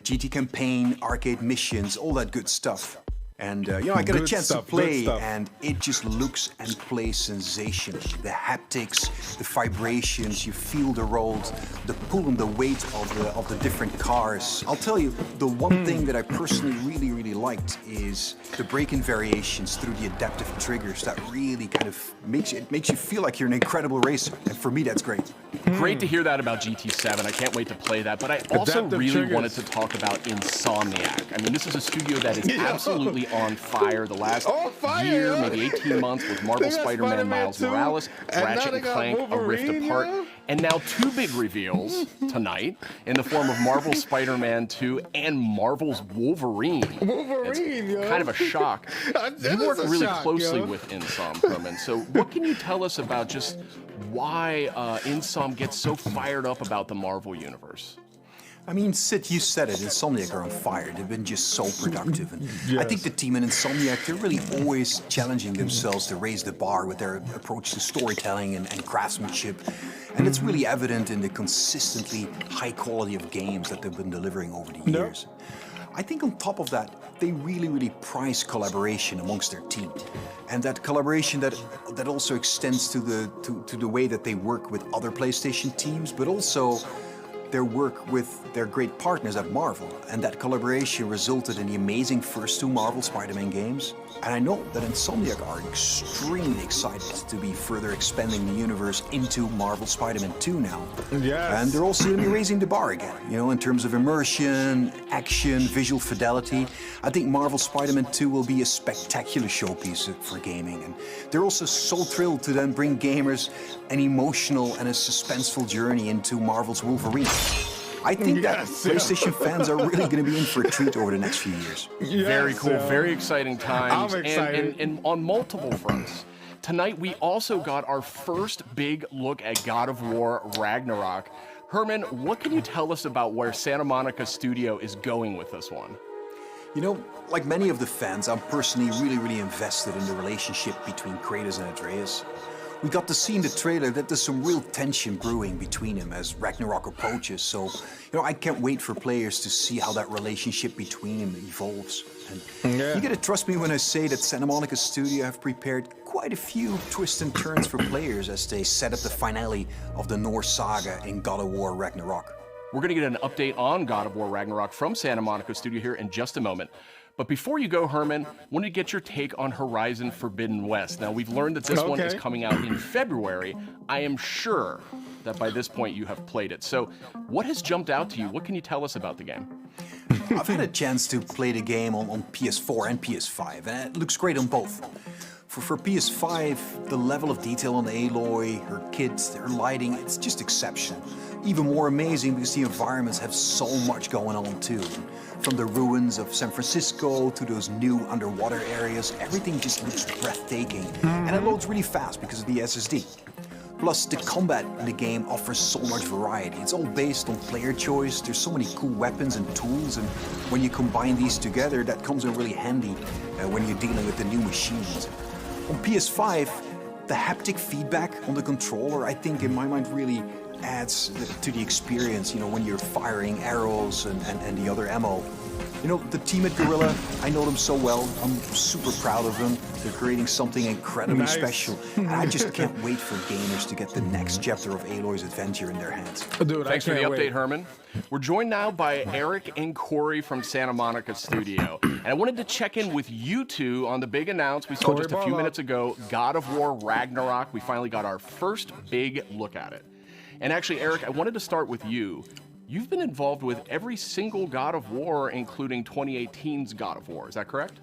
GT campaign, arcade missions, all that good stuff. And, you know, I got a Good chance stuff, to play, good stuff. and it just looks and plays sensational. The haptics, the vibrations, you feel the rolls, the pull and the weight of the different cars. I'll tell you, the one thing that I personally really liked is the braking variations through the adaptive triggers. That really kind of makes you feel like you're an incredible racer, and for me, that's great. Great to hear that about GT7. I can't wait to play that. But I also Adaptive really triggers. wanted to talk about INSOMNIAC. I mean, this is a studio that is absolutely on fire the last year, maybe 18 months with Marvel They got Spider-Man, Spider-Man Miles 2, Morales, and now Ratchet they and got Clank, A Rift Wolverine, Apart, yeah? and now 2 big reveals tonight in the form of Marvel Spider-Man 2 and Marvel's Wolverine. Wolverine, yo. Kind of a shock. That You is work a really shock, closely yo. with INSOM, Herman. So what can you tell us about just why INSOM gets so fired up about the Marvel Universe? I mean, Sid, you said it, Insomniac are on fire. They've been just so productive. And I think the team in Insomniac, they're really always challenging themselves to raise the bar with their approach to storytelling and craftsmanship. And it's really evident in the consistently high quality of games that they've been delivering over the years. I think on top of that, they really prize collaboration amongst their team. And that collaboration that also extends to the way that they work with other PlayStation teams, but also their work with their great partners at Marvel. And that collaboration resulted in the amazing first 2 Marvel Spider-Man games. And I know that Insomniac are extremely excited to be further expanding the universe into Marvel Spider-Man 2 now. Yes. And they're also going to be raising the bar again, you know, in terms of immersion, action, visual fidelity. I think Marvel Spider-Man 2 will be a spectacular showpiece for gaming. And they're also so thrilled to then bring gamers an emotional and a suspenseful journey into Marvel's Wolverine. I think that PlayStation fans are really going to be in for a treat over the next few years. Very cool, very exciting times. I'm excited. And on multiple fronts. Tonight, we also got our first big look at God of War Ragnarok. Herman, what can you tell us about where Santa Monica Studio is going with this one? You know, like many of the fans, I'm personally really invested in the relationship between Kratos and Atreus. We got to see in the trailer that there's some real tension brewing between them as Ragnarok approaches, so, you know, I can't wait for players to see how that relationship between them evolves. And you gotta trust me when I say that Santa Monica Studio have prepared quite a few twists and turns for players as they set up the finale of the Norse saga in God of War Ragnarok. We're going to get an update on God of War Ragnarok from Santa Monica Studio here in just a moment. But before you go, Herman, I wanted to get your take on Horizon Forbidden West. Now, we've learned that this one is coming out in February. I am sure that by this point you have played it. So what has jumped out to you? What can you tell us about the game? I've had a chance to play the game on PS4 and PS5, and it looks great on both. For PS5, the level of detail on Aloy, her kit, her lighting, it's just exceptional. Even more amazing because the environments have so much going on too. From the ruins of San Francisco to those new underwater areas, everything just looks breathtaking. And it loads really fast because of the SSD. Plus, the combat in the game offers so much variety. It's all based on player choice. There's so many cool weapons and tools, and when you combine these together, that comes in really handy when you're dealing with the new machines. On PS5, the haptic feedback on the controller, I think in my mind really adds to the experience, you know, when you're firing arrows and the other ammo. You know, the team at Guerrilla, I know them so well. I'm super proud of them. They're creating something incredibly special. And I just can't wait for gamers to get the next chapter of Aloy's adventure in their hands. Dude, thanks for the update, Herman. We're joined now by Eric and Corey from Santa Monica Studio. And I wanted to check in with you two on the big announcement we saw just a few minutes ago, God of War Ragnarok. We finally got our first big look at it. And actually, Eric, I wanted to start with you. You've been involved with every single God of War, including 2018's God of War. Is that correct?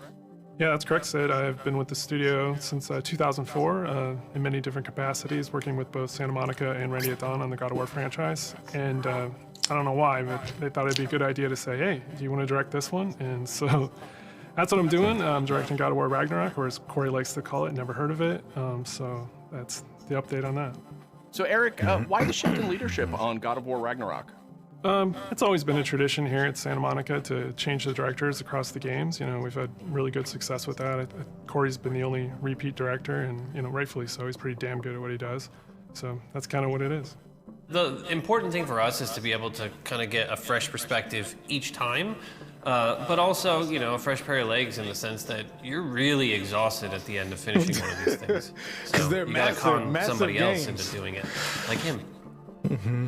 Yeah, that's correct, Sid. I've been with the studio since 2004 in many different capacities, working with both Santa Monica and Ready at Dawn on the God of War franchise. And I don't know why, but they thought it'd be a good idea to say, hey, do you want to direct this one? And so that's what I'm doing. I'm directing God of War Ragnarok, or as Corey likes to call it, never heard of it. So that's the update on that. So Eric, why the shift in leadership on God of War Ragnarok? It's always been a tradition here at Santa Monica to change the directors across the games. You know, we've had really good success with that. Corey's been the only repeat director, and, you know, rightfully so. He's pretty damn good at what he does. So that's kind of what it is. The important thing for us is to be able to kind of get a fresh perspective each time, but also, you know, a fresh pair of legs in the sense that you're really exhausted at the end of finishing one of these things. So you gotta con somebody else into doing it, like him.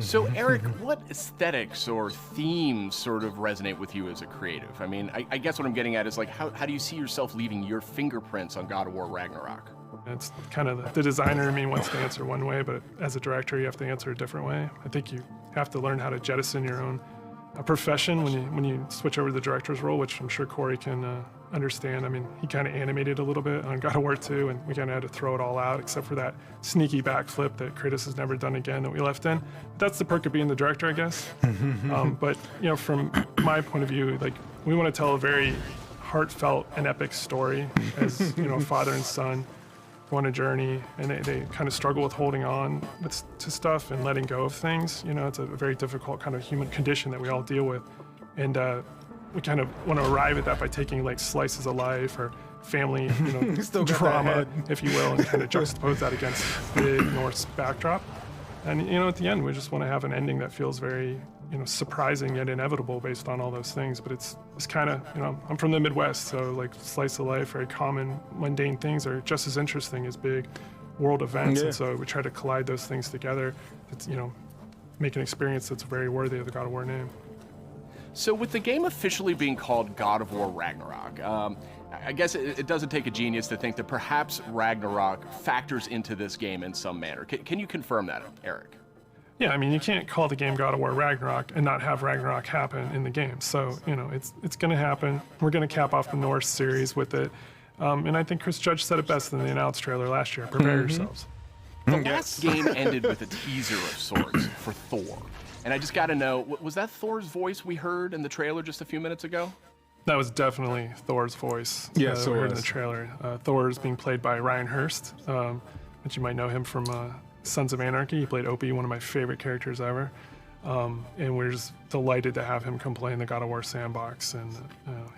So Eric, what aesthetics or themes sort of resonate with you as a creative? I mean, I guess what I'm getting at is like, how do you see yourself leaving your fingerprints on God of War Ragnarok? It's kind of the designer in me wants to answer one way, but as a director, you have to answer a different way. I think you have to learn how to jettison your own profession when you switch over to the director's role, which I'm sure Corey can understand. I mean, he kind of animated a little bit on God of War 2, and we kind of had to throw it all out, except for that sneaky backflip that Kratos has never done again that we left in. That's the perk of being the director, I guess. But, you know, from my point of view, like, we want to tell a very heartfelt and epic story as, you know, father and son go on a journey, and they kind of struggle with holding on to stuff and letting go of things. You know, it's a very difficult kind of human condition that we all deal with. And we kind of want to arrive at that by taking like slices of life or family, you know, drama, if you will, and kind of juxtapose that against the Norse backdrop. And, you know, at the end, we just want to have an ending that feels very, you know, surprising yet inevitable based on all those things. But it's kind of, you know, I'm from the Midwest, so like slice of life, very common, mundane things are just as interesting as big world events. And so we try to collide those things together. It's, you know, make an experience that's very worthy of the God of War name. So with the game officially being called God of War Ragnarok, I guess it doesn't take a genius to think that perhaps Ragnarok factors into this game in some manner. Can you confirm that, Eric? Yeah, I mean, you can't call the game God of War Ragnarok and not have Ragnarok happen in the game. So, you know, it's going to happen. We're going to cap off the Norse series with it. And I think Chris Judge said it best in the announced trailer last year. Prepare yourselves. The last game ended with a teaser of sorts for Thor. And I just got to know, was that Thor's voice we heard in the trailer just a few minutes ago? That was definitely Thor's voice. Yes, we heard in the trailer. Thor is being played by Ryan Hurst, which you might know him from Sons of Anarchy. He played Opie, one of my favorite characters ever. And we're just delighted to have him come play in the God of War sandbox. And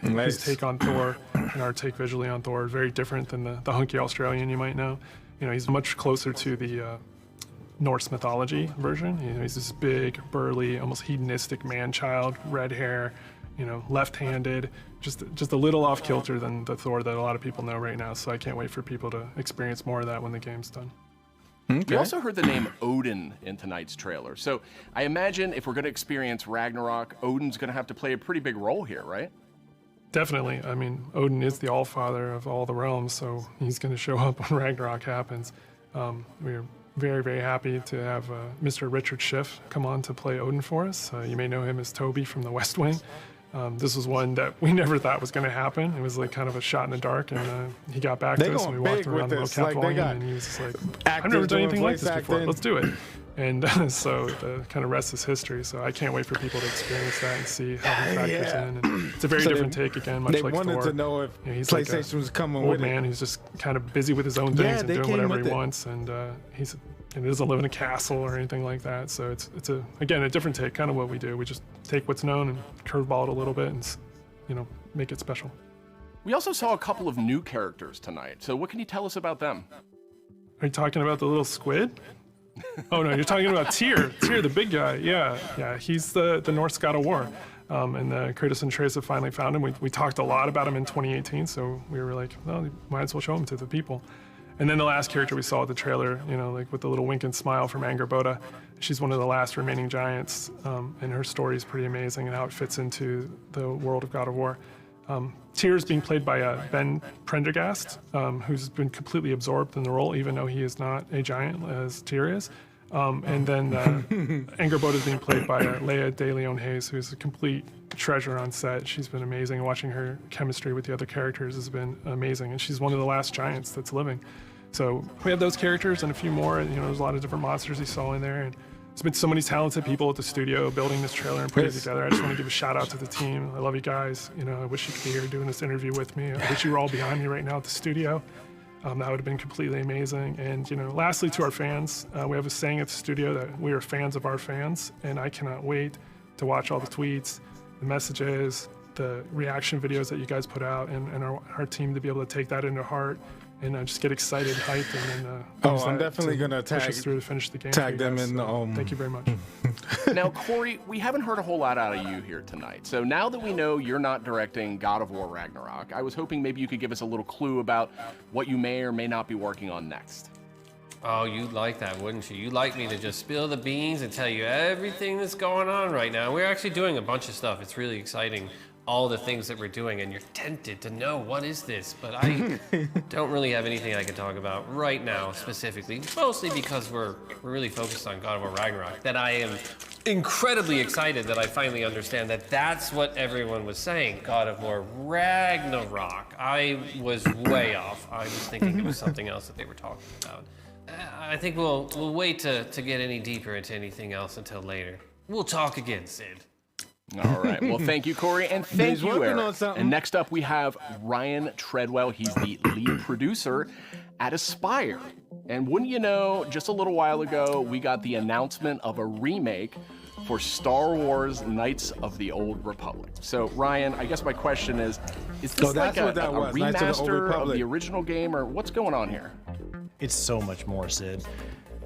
his take on Thor and our take visually on Thor is very different than the hunky Australian you might know. You know, he's much closer to the Norse mythology version. You know, he's this big, burly, almost hedonistic man-child, red hair, you know, left-handed, just a little off kilter than the Thor that a lot of people know right now. So I can't wait for people to experience more of that when the game's done. We also heard the name Odin in tonight's trailer. So I imagine if we're going to experience Ragnarok, Odin's going to have to play a pretty big role here, right? Definitely. I mean, Odin is the all-father of all the realms, so he's going to show up when Ragnarok happens. We're very, very happy to have Mr. Richard Schiff come on to play Odin for us. You may know him as Toby from The West Wing. This was one that we never thought was going to happen. It was like kind of a shot in the dark, and he got back to us, and we walked around the mocap volume, and he was just like, I've never done anything like this before. Let's do it. And so the kind of rest is history. So I can't wait for people to experience that and see how he factors in. And it's a very different take again, much like Thor. They wanted to know if PlayStation was coming with it. Old man who's just kind of busy with his own things and doing whatever he wants, and he doesn't live in a castle or anything like that. So it's again a different take, kind of what we do. We just take what's known and curveball it a little bit, and make it special. We also saw a couple of new characters tonight. So what can you tell us about them? Are you talking about the little squid? Oh no, you're talking about Tyr. Tyr, the big guy. Yeah. He's the Norse god of war. And Kratos and Atreus have finally found him. We talked a lot about him in 2018, so we were like, well, we might as well show him to the people. And then the last character we saw at the trailer, like with the little wink and smile from Angerboda, she's one of the last remaining giants, and her story is pretty amazing and how it fits into the world of God of War. Tyr is being played by Ben Prendergast, who's been completely absorbed in the role, even though he is not a giant as Tyr is. And then Angerboda is being played by Leia de Leon Hayes, who's a complete treasure on set. She's been amazing. Watching her chemistry with the other characters has been amazing, and she's one of the last giants that's living. So we have those characters and a few more. There's a lot of different monsters you saw in there. And there's been so many talented people at the studio building this trailer and putting it together. I just want to give a shout out to the team. I love you guys. I wish you could be here doing this interview with me. I wish you were all behind me right now at the studio. That would have been completely amazing. And lastly, to our fans, we have a saying at the studio that we are fans of our fans, and I cannot wait to watch all the tweets, the messages, the reaction videos that you guys put out, and our team to be able to take that into heart and just get excited, hyped, and then I'm definitely gonna push us through to finish the game. Tag them in. Thank you very much. Now, Corey, we haven't heard a whole lot out of you here tonight. So now that we know you're not directing God of War Ragnarok, I was hoping maybe you could give us a little clue about what you may or may not be working on next. Oh, you'd like that, wouldn't you? You'd like me to just spill the beans and tell you everything that's going on right now. We're actually doing a bunch of stuff. It's really exciting, all the things that we're doing, and you're tempted to know what is this, but I don't really have anything I can talk about right now specifically, mostly because we're really focused on God of War Ragnarok, that I am incredibly excited that I finally understand that that's what everyone was saying, God of War Ragnarok. I was way off. I was thinking it was something else that they were talking about. I think we'll wait to get any deeper into anything else until later. We'll talk again, Sid. All right. Well, thank you, Corey, and thank you, Eric. And next up, we have Ryan Treadwell. He's the lead producer at Aspyr. And wouldn't you know, just a little while ago, we got the announcement of a remake for Star Wars Knights of the Old Republic. So, Ryan, I guess my question is this like a remaster of the original game, or what's going on here? It's so much more, Sid.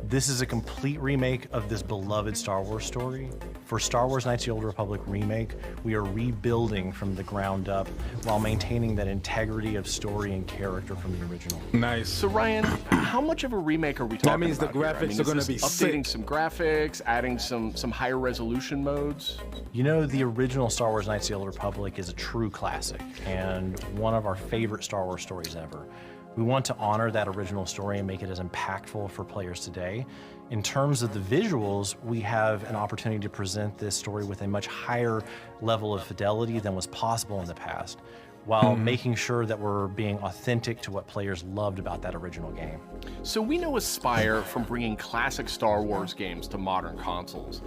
This is a complete remake of this beloved Star Wars story. For Star Wars Knights of the Old Republic remake, we are rebuilding from the ground up while maintaining that integrity of story and character from the original. Nice. So Ryan, how much of a remake are we talking about? That means the graphics are going to be updating some graphics, adding some higher resolution modes. The original Star Wars Knights of the Old Republic is a true classic and one of our favorite Star Wars stories ever. We want to honor that original story and make it as impactful for players today. In terms of the visuals, we have an opportunity to present this story with a much higher level of fidelity than was possible in the past, while making sure that we're being authentic to what players loved about that original game. So we know Aspyr from bringing classic Star Wars games to modern consoles,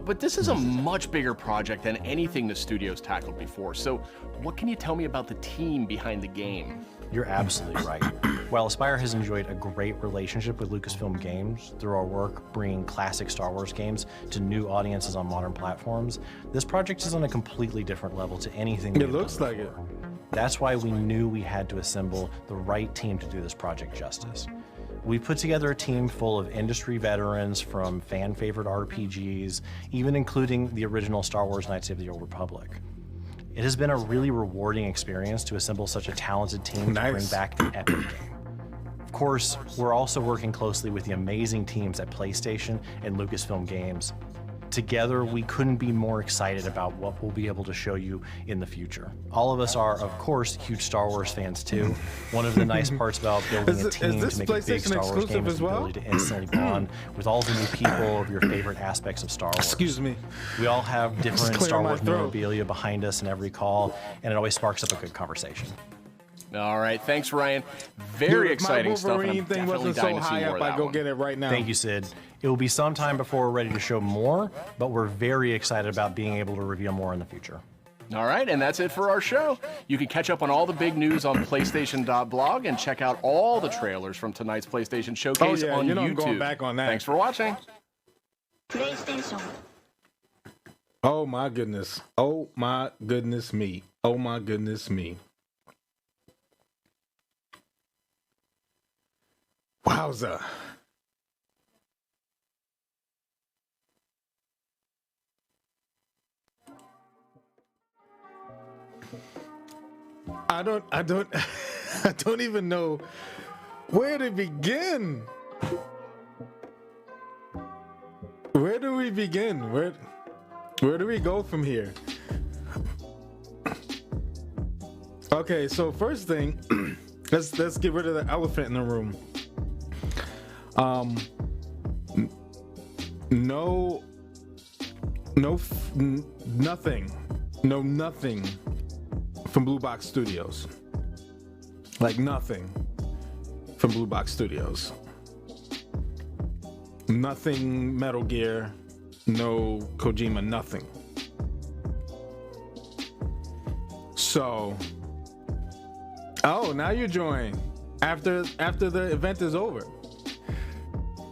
but this is a much bigger project than anything the studio's tackled before. So what can you tell me about the team behind the game? You're absolutely right. While Aspyr has enjoyed a great relationship with Lucasfilm Games through our work bringing classic Star Wars games to new audiences on modern platforms, this project is on a completely different level to anything it looks like it. That's why we knew we had to assemble the right team to do this project justice. We put together a team full of industry veterans from fan-favorite RPGs, even including the original Star Wars Knights of the Old Republic. It has been a really rewarding experience to assemble such a talented team to bring back an epic game. Of course, we're also working closely with the amazing teams at PlayStation and Lucasfilm Games. together, we couldn't be more excited about what we'll be able to show you in the future. All of us are, of course, huge Star Wars fans too. One of the nice parts about building a team to make a big Star Wars game is the ability to instantly bond with all the new people of your favorite aspects of Star Wars. Excuse me. We all have different Star Wars memorabilia behind us in every call, and it always sparks up a good conversation. All right, thanks, Ryan. Very exciting stuff. My Wolverine thing wasn't so high up. I go get it right now. Thank you, Sid. It will be some time before we're ready to show more, but we're very excited about being able to reveal more in the future. All right, and that's it for our show. You can catch up on all the big news on PlayStation.blog and check out all the trailers from tonight's PlayStation Showcase on YouTube. I'm going back on that. Thanks for watching. PlayStation. Oh my goodness. Oh my goodness me. Oh my goodness me. Wowza. I don't even know where to begin. Where do we begin? Where do we go from here? Okay, so first thing, let's get rid of the elephant in the room. Nothing from Blue Box Studios. Like nothing from Blue Box Studios. Nothing Metal Gear, no Kojima, nothing. So, now you join after the event is over.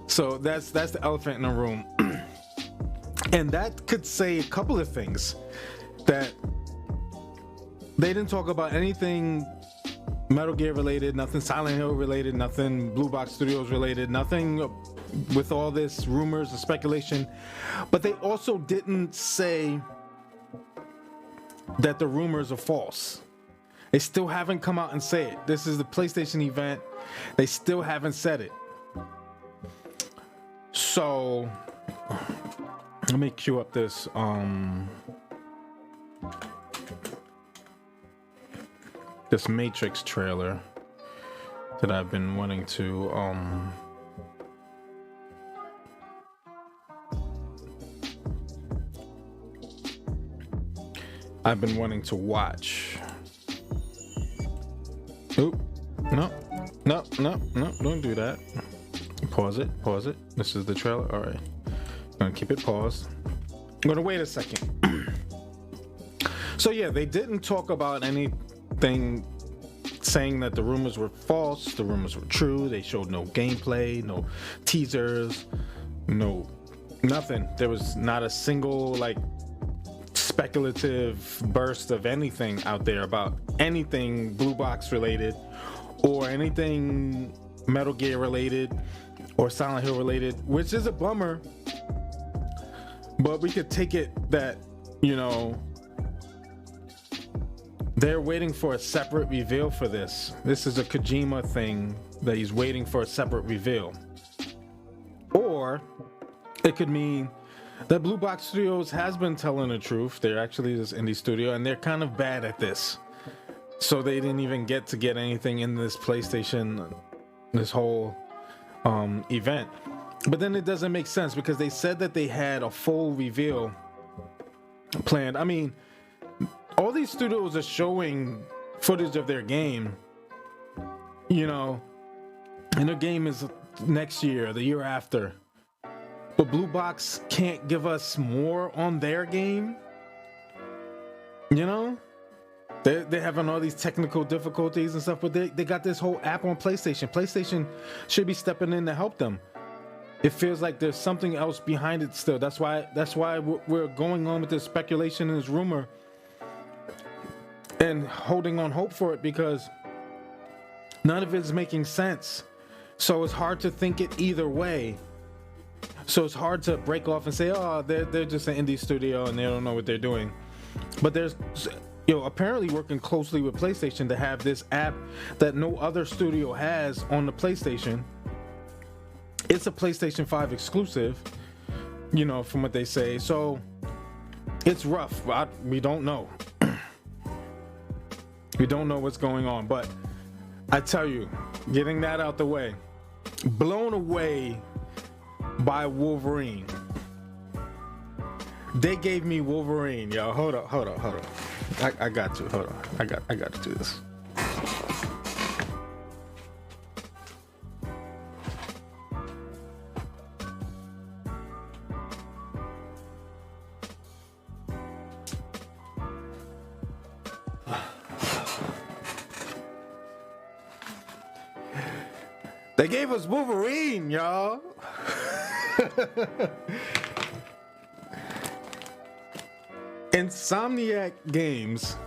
So that's the elephant in the room. And that could say a couple of things. That they didn't talk about anything Metal Gear related, nothing Silent Hill related, nothing Blue Box Studios related, nothing with all this rumors and speculation. But they also didn't say that the rumors are false. They still haven't come out and say it. This is the PlayStation event. They still haven't said it. So let me cue up this this Matrix trailer that I've been wanting to watch. Oop. No, don't do that. Pause it. This is the trailer. All right. I'm gonna keep it paused. I'm gonna wait a second. So yeah, they didn't talk about anything saying that the rumors were false, the rumors were true. They showed no gameplay, no teasers, nothing. There was not a single speculative burst of anything out there about anything Blue Box related or anything Metal Gear related or Silent Hill related, which is a bummer. But we could take it that, they're waiting for a separate reveal for this. This is a Kojima thing that he's waiting for a separate reveal. Or it could mean that Blue Box Studios has been telling the truth. They're actually this indie studio and they're kind of bad at this. So they didn't even get anything in this PlayStation, this whole event. But then it doesn't make sense because they said that they had a full reveal planned. I mean, all these studios are showing footage of their game, and their game is next year, the year after. But Blue Box can't give us more on their game. They're having all these technical difficulties and stuff, but they got this whole app on PlayStation. PlayStation should be stepping in to help them. It feels like there's something else behind it still. That's why we're going on with this speculation and this rumor and holding on hope for it, because none of it's making sense. So it's hard to think it either way. So it's hard to break off and say, they're just an indie studio and they don't know what they're doing. But there's apparently working closely with PlayStation to have this app that no other studio has on the PlayStation. It's a PlayStation 5 exclusive, you know, from what they say. So it's rough. We don't know. We don't know what's going on, but I tell you, getting that out the way, blown away by Wolverine. They gave me Wolverine, yo. Hold up. I got to. Hold on. I got to do this. They gave us Wolverine, y'all. INSOMNIAC Games,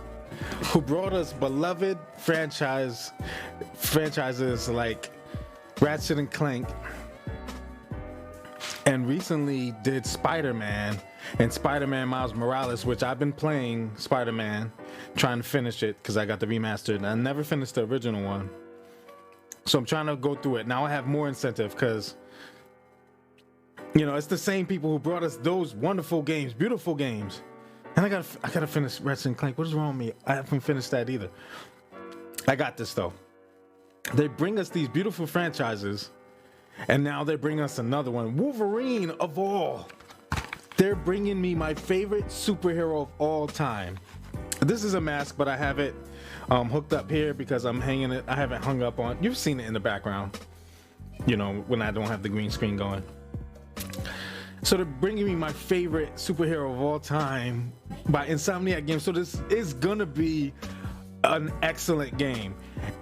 who brought us beloved franchises like Ratchet and Clank, and recently did Spider-Man and Spider-Man Miles Morales, which I've been playing Spider-Man, trying to finish it because I got the remastered. I never finished the original one. So I'm trying to go through it. Now I have more incentive because, you know, it's the same people who brought us those wonderful games, beautiful games. And I gotta finish Ratchet and Clank. What is wrong with me? I haven't finished that either. I got this though. They bring us these beautiful franchises, and now they bring us another one. Wolverine of all. They're bringing me my favorite superhero of all time. This is a mask, but I have it hooked up here because I'm hanging it. I haven't hung up on. You've seen it in the background, you know, when I don't have the green screen going. So they're bringing me my favorite superhero of all time by INSOMNIAC Games. So this is gonna be an excellent game,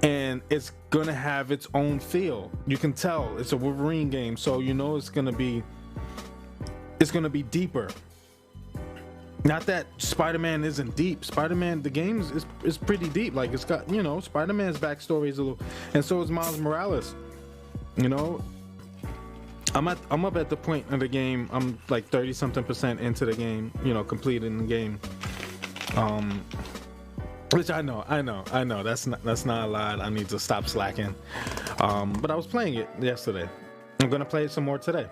and it's gonna have its own feel. You can tell it's a Wolverine game, so you know it's gonna be deeper. Not that Spider-Man isn't deep. Spider-Man, the game is pretty deep. Like, it's got, you know, Spider-Man's backstory is a little, and so is Miles Morales. You know, I'm up at the point of the game. I'm like 30-something% into the game. You know, completing the game. Which I know. That's not a lot. I need to stop slacking. But I was playing it yesterday. I'm gonna play it some more today.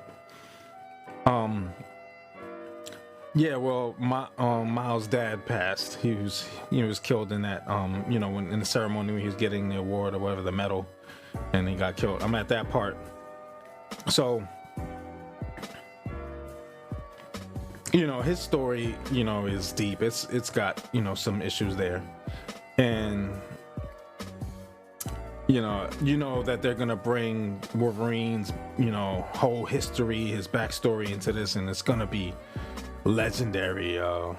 Yeah, well, Miles' dad passed. He was killed in that, you know, when in the ceremony when he was getting the award or whatever, the medal, and he got killed. I'm at that part. So, you know, his story, you know, is deep. It's got, you know, some issues there, and you know that they're gonna bring Wolverine's, you know, whole history, his backstory into this, and it's gonna be legendary, yo.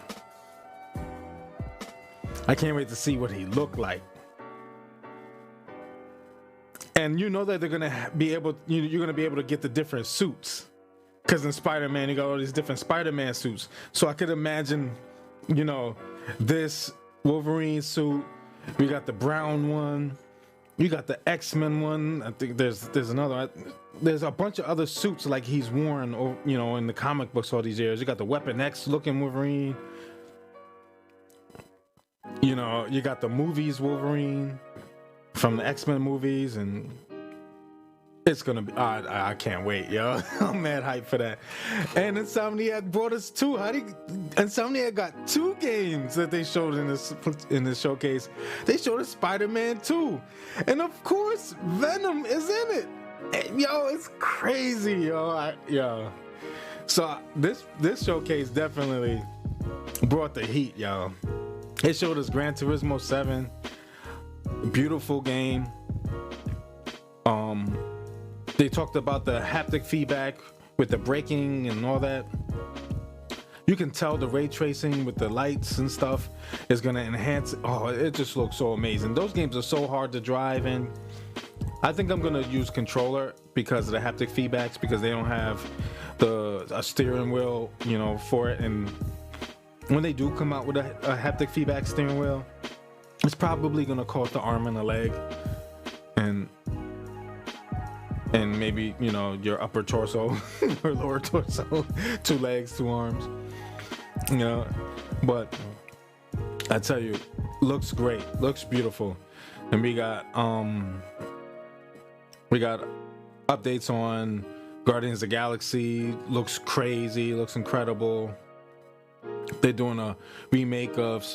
I can't wait to see what he looked like. And you know that they're gonna be able, you're gonna be able to get the different suits, because in Spider-Man you got all these different Spider-Man suits. So I could imagine, you know, this Wolverine suit. We got the brown one. You got the X-Men one. I think there's another. There's a bunch of other suits like he's worn, you know, in the comic books all these years. You got the Weapon X looking Wolverine. You know, you got the movies Wolverine from the X-Men movies, and it's gonna be. I can't wait, yo. I'm mad hype for that. And INSOMNIAC brought us two. INSOMNIAC got two games that they showed in this showcase. They showed us Spider-Man 2, and of course Venom is in it. Yo, it's crazy, yo. So this showcase definitely brought the heat, yo. It showed us Gran Turismo 7, beautiful game. They talked about the haptic feedback with the braking and all that. You can tell the ray tracing with the lights and stuff is gonna enhance. Oh, it just looks so amazing. Those games are so hard to drive in. I think I'm gonna use controller because of the haptic feedbacks, because they don't have a steering wheel, you know, for it. And when they do come out with a haptic feedback steering wheel, it's probably gonna cost the arm and a leg, and maybe, you know, your upper torso or lower torso, 2 legs, 2 arms, you know. But I tell you, looks great, looks beautiful. And we got updates on Guardians of the Galaxy looks crazy, looks incredible. They're doing a remake of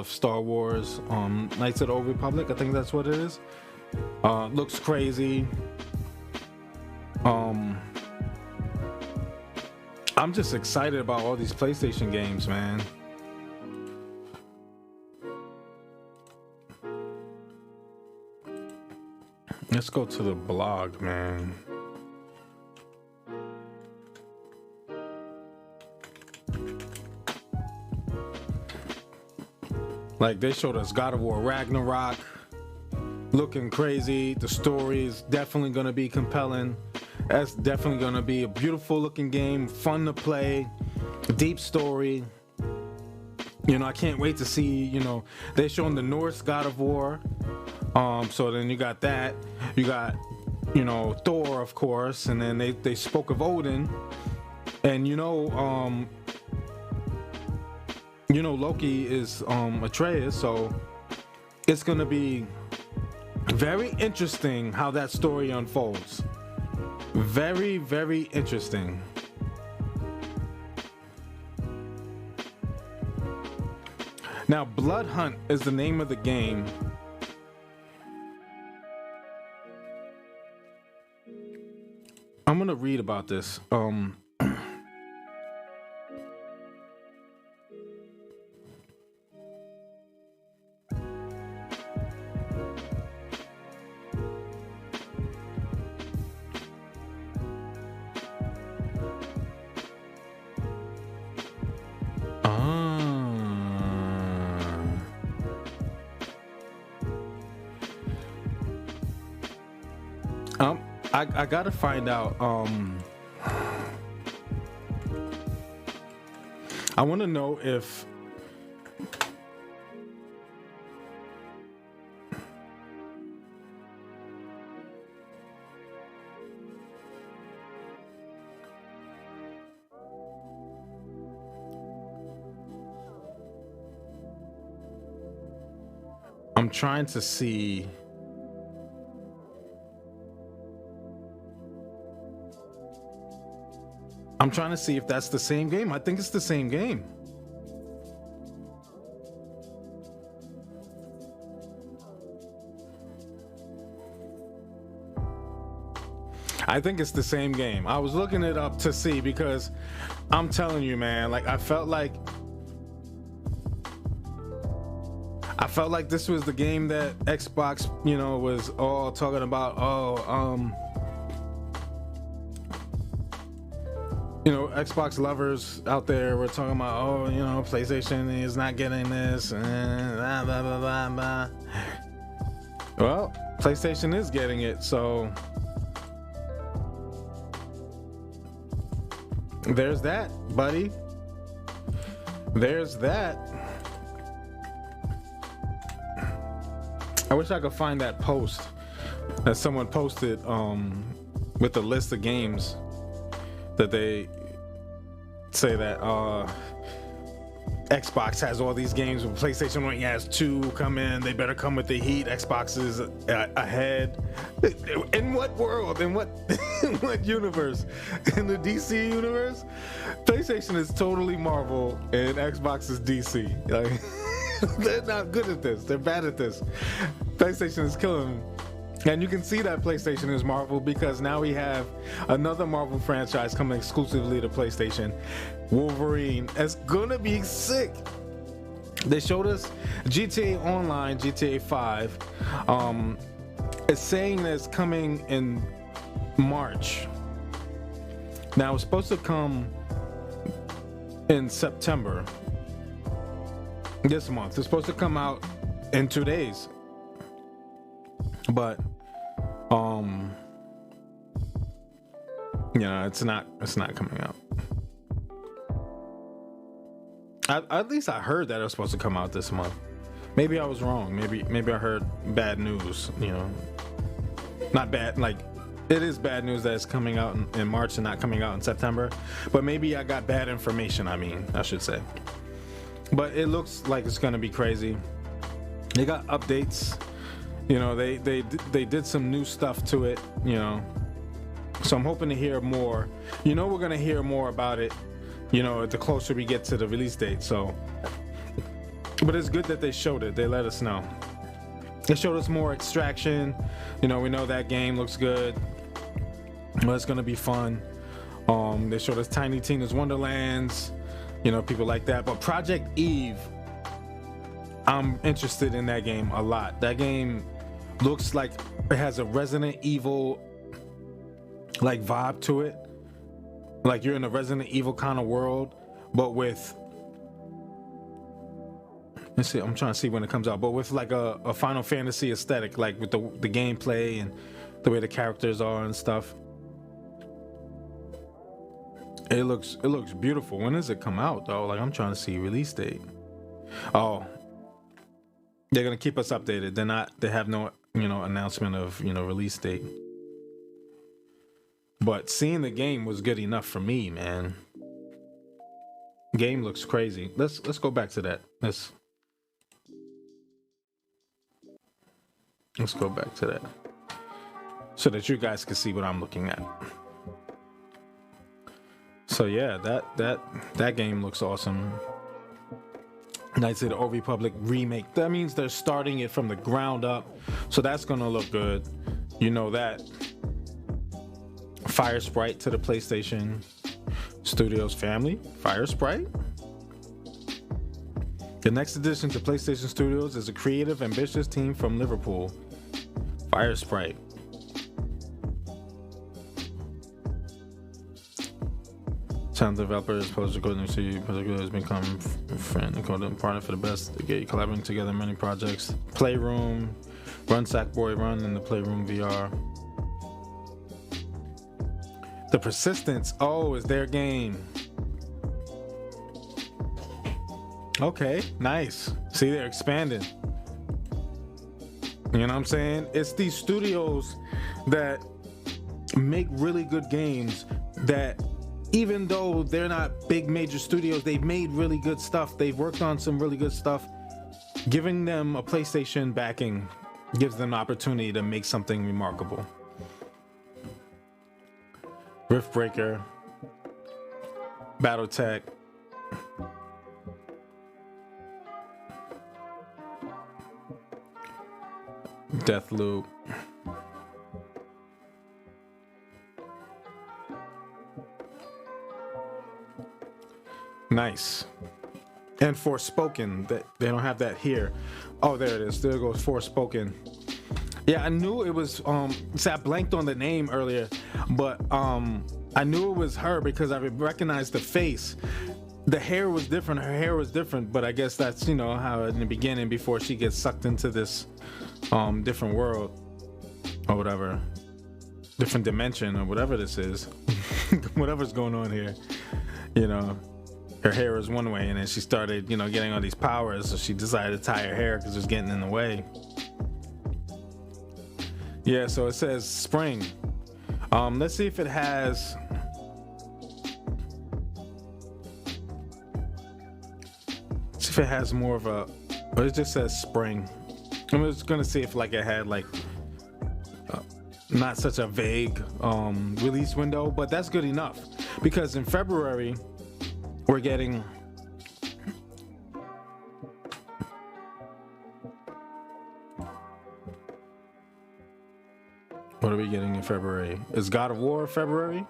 Star Wars, Knights of the Old Republic. I think that's what it is. Looks crazy. I'm just excited about all these PlayStation games, man. Let's go to the blog, man. Like, they showed us God of War Ragnarok looking crazy. The story is definitely going to be compelling. That's definitely going to be a beautiful looking game, fun to play, deep story. You know, I can't wait to see, you know, they're showing the Norse God of War. So then you got that. You got, you know, Thor, of course. And then they spoke of Odin. And, you know, Loki is Atreus, so it's gonna be very interesting how that story unfolds. Very, very interesting. Now, Blood Hunt is the name of the game. I'm gonna read about this. I gotta find out. I want to know if I'm trying to see. I'm trying to see if that's the same game. I think it's the same game. I think it's the same game. I was looking it up to see because I'm telling you, man, like I felt like this was the game that Xbox, you know, was all talking about. You know, Xbox lovers out there were talking about, you know, PlayStation is not getting this, and blah, blah, blah, blah, blah. Well, PlayStation is getting it, so there's that, buddy. There's that. I wish I could find that post that someone posted with the list of games that they say that Xbox has all these games, when PlayStation only has 2 come in. They better come with the heat. Xbox is ahead. In what world? In what in what universe? In the DC universe? PlayStation is totally Marvel and Xbox is DC. Like, they're not good at this. They're bad at this. PlayStation is killing them. And you can see that PlayStation is Marvel because now we have another Marvel franchise coming exclusively to PlayStation. Wolverine. It's gonna be sick. They showed us GTA Online, GTA 5. It's saying that it's coming in March. Now it's supposed to come in September. This month. It's supposed to come out in 2 days. But you know, it's not coming out. At least I heard that it was supposed to come out this month. Maybe I was wrong. Maybe I heard bad news, you know. Not bad, like it is bad news that it's coming out in March and not coming out in September. But maybe I got bad information, I should say. But it looks like it's gonna be crazy. They got updates. You know, they did some new stuff to it, you know. So I'm hoping to hear more. You know, we're gonna hear more about it, you know, the closer we get to the release date. So, but it's good that they showed it. They let us know. They showed us more Extraction. You know, we know that game looks good. Well, it's gonna be fun. They showed us Tiny Tina's Wonderlands. You know, people like that. But Project Eve, I'm interested in that game a lot. That game looks like it has a Resident Evil like vibe to it. Like you're in a Resident Evil kind of world, but with, let's see, I'm trying to see when it comes out, but with like a Final Fantasy aesthetic, like with the gameplay and the way the characters are and stuff. It looks beautiful. When does it come out though? Like I'm trying to see release date. Oh, they're gonna keep us updated. They have no, you know, announcement of, you know, release date. But seeing the game was good enough for me, man. Game looks crazy. Let's go back to that. Let's go back to that so that you guys can see what I'm looking at. So yeah, that game looks awesome. Knights of the Old Republic remake. That means they're starting it from the ground up. So that's gonna look good. You know that. Fire Sprite to the PlayStation Studios family. Fire Sprite. The next addition to PlayStation Studios is a creative, ambitious team from Liverpool. Fire Sprite. Sound developers, Project Golden Sea, Project has become friend and partner for the best. They get collaborating together in many projects. Playroom, Run Sackboy Run in the Playroom VR. The Persistence, oh, is their game. Okay, nice. See, they're expanding. You know what I'm saying? It's these studios that make really good games that, even though they're not big major studios, they've made really good stuff. They've worked on some really good stuff. Giving them a PlayStation backing gives them an opportunity to make something remarkable. Riftbreaker, Battletech, Deathloop, nice. And Forspoken, that they don't have that here. Oh, there it is. There goes Forspoken. Yeah, I knew it was so I blanked on the name earlier, but I knew it was her because I recognized the face. The hair was different, her hair was different, but I guess that's, you know, how in the beginning before she gets sucked into this different world or whatever, different dimension or whatever this is. Whatever's going on here, you know. Her hair was one way and then she started, you know, getting all these powers, so she decided to tie her hair because it was getting in the way. Yeah, so it says spring. Let's see if it has. See if it has more of a. But it just says spring. I'm just gonna see if like it had like not such a vague release window, but that's good enough because in February we're getting. What are we getting in February? Is God of War February?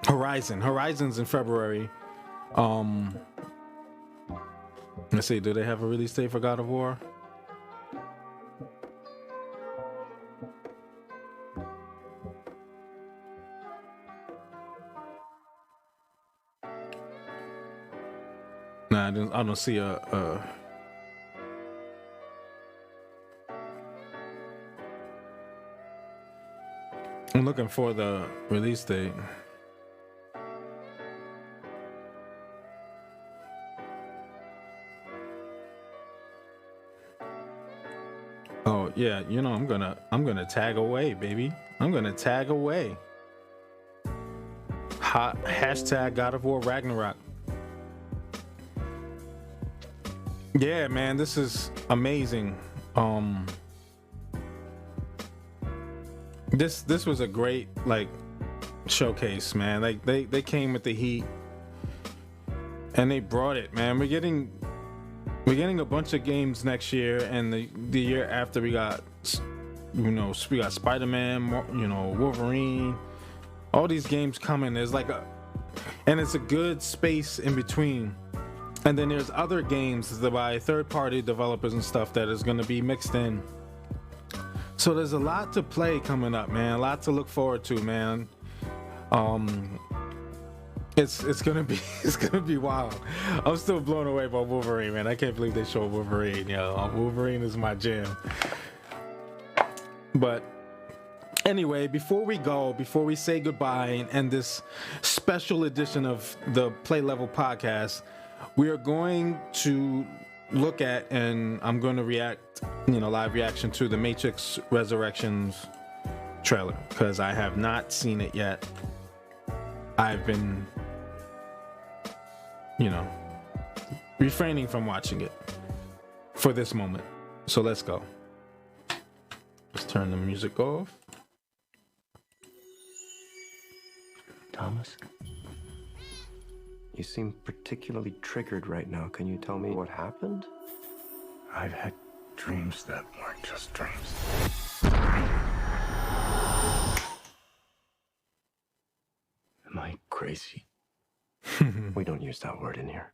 Horizon's in February. Let's see, do they have a release date for God of War? Nah, I don't see a I'm looking for the release date. Oh yeah, you know I'm gonna tag away, baby. I'm gonna tag away. Hashtag God of War Ragnarok. Yeah, man, this is amazing. this was a great like showcase, man. Like they came with the heat and they brought it, man. We're getting a bunch of games next year, and the year after we got Spiderman, Wolverine, all these games coming. There's like and it's a good space in between. And then there's other games by third-party developers and stuff that is going to be mixed in. So there's a lot to play coming up, man. A lot to look forward to, man. It's gonna be wild. I'm still blown away by Wolverine, man. I can't believe they showed Wolverine. Wolverine is my jam. But anyway, before we say goodbye and end this special edition of the Play Level podcast, we are going to look at, and I'm going to react, live reaction to the Matrix Resurrections trailer, because I have not seen it yet. I've been, refraining from watching it for this moment. So let's go. Let's turn the music off. Thomas? You seem particularly triggered right now. Can you tell me what happened? I've had dreams that weren't just dreams. Am I crazy? We don't use that word in here.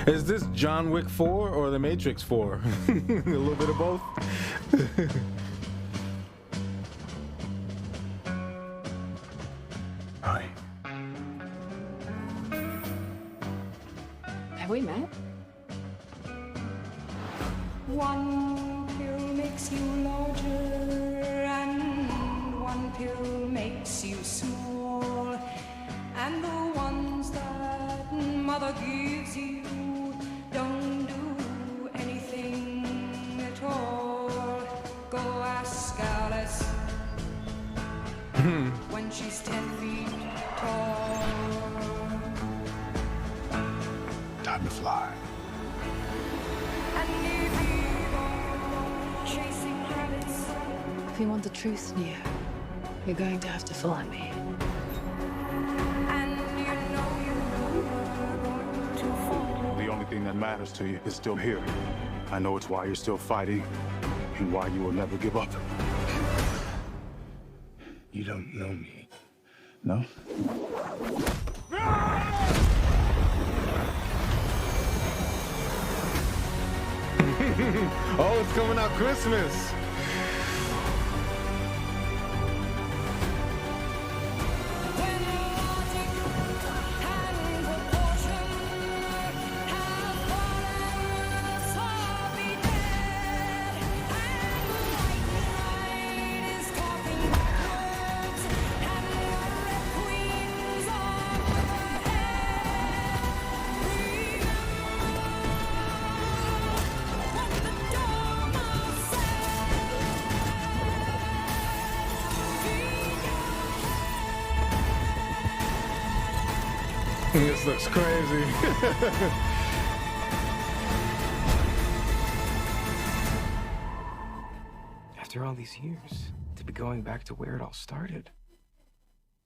Is this John Wick 4 or The Matrix 4? A little bit of both. Hi. Have we met? One pill makes you larger, and one pill makes you small. And the ones that mother gives you don't do anything at all. Go ask Alice when she's 10 feet tall. Time to fly. Chasing rabbits. If you want the truth, Neo, you're going to have to follow me. The only thing that matters to you is still here. I know it's why you're still fighting and why you will never give up. You don't know me, no? Oh, it's coming out Christmas. This looks crazy. After all these years, to be going back to where it all started.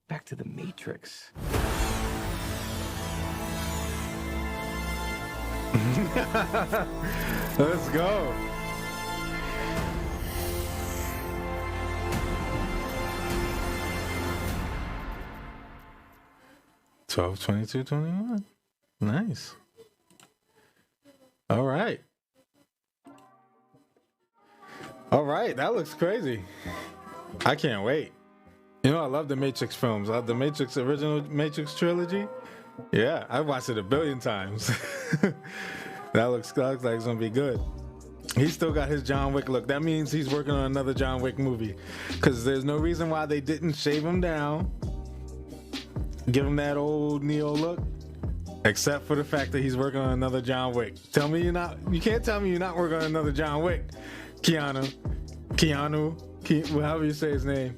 Back to the Matrix. Let's go. $12, $22, $21. Nice. All right. That looks crazy. I can't wait. I love the Matrix films. I love the original Matrix trilogy. Yeah, I've watched it 1 billion times. That looks like it's gonna be good. He's still got his John Wick look. That means he's working on another John Wick movie. Because there's no reason why they didn't shave him down, give him that old Neo look, except for the fact that he's working on another John Wick. You can't tell me you're not working on another John Wick. Keanu, however you say his name.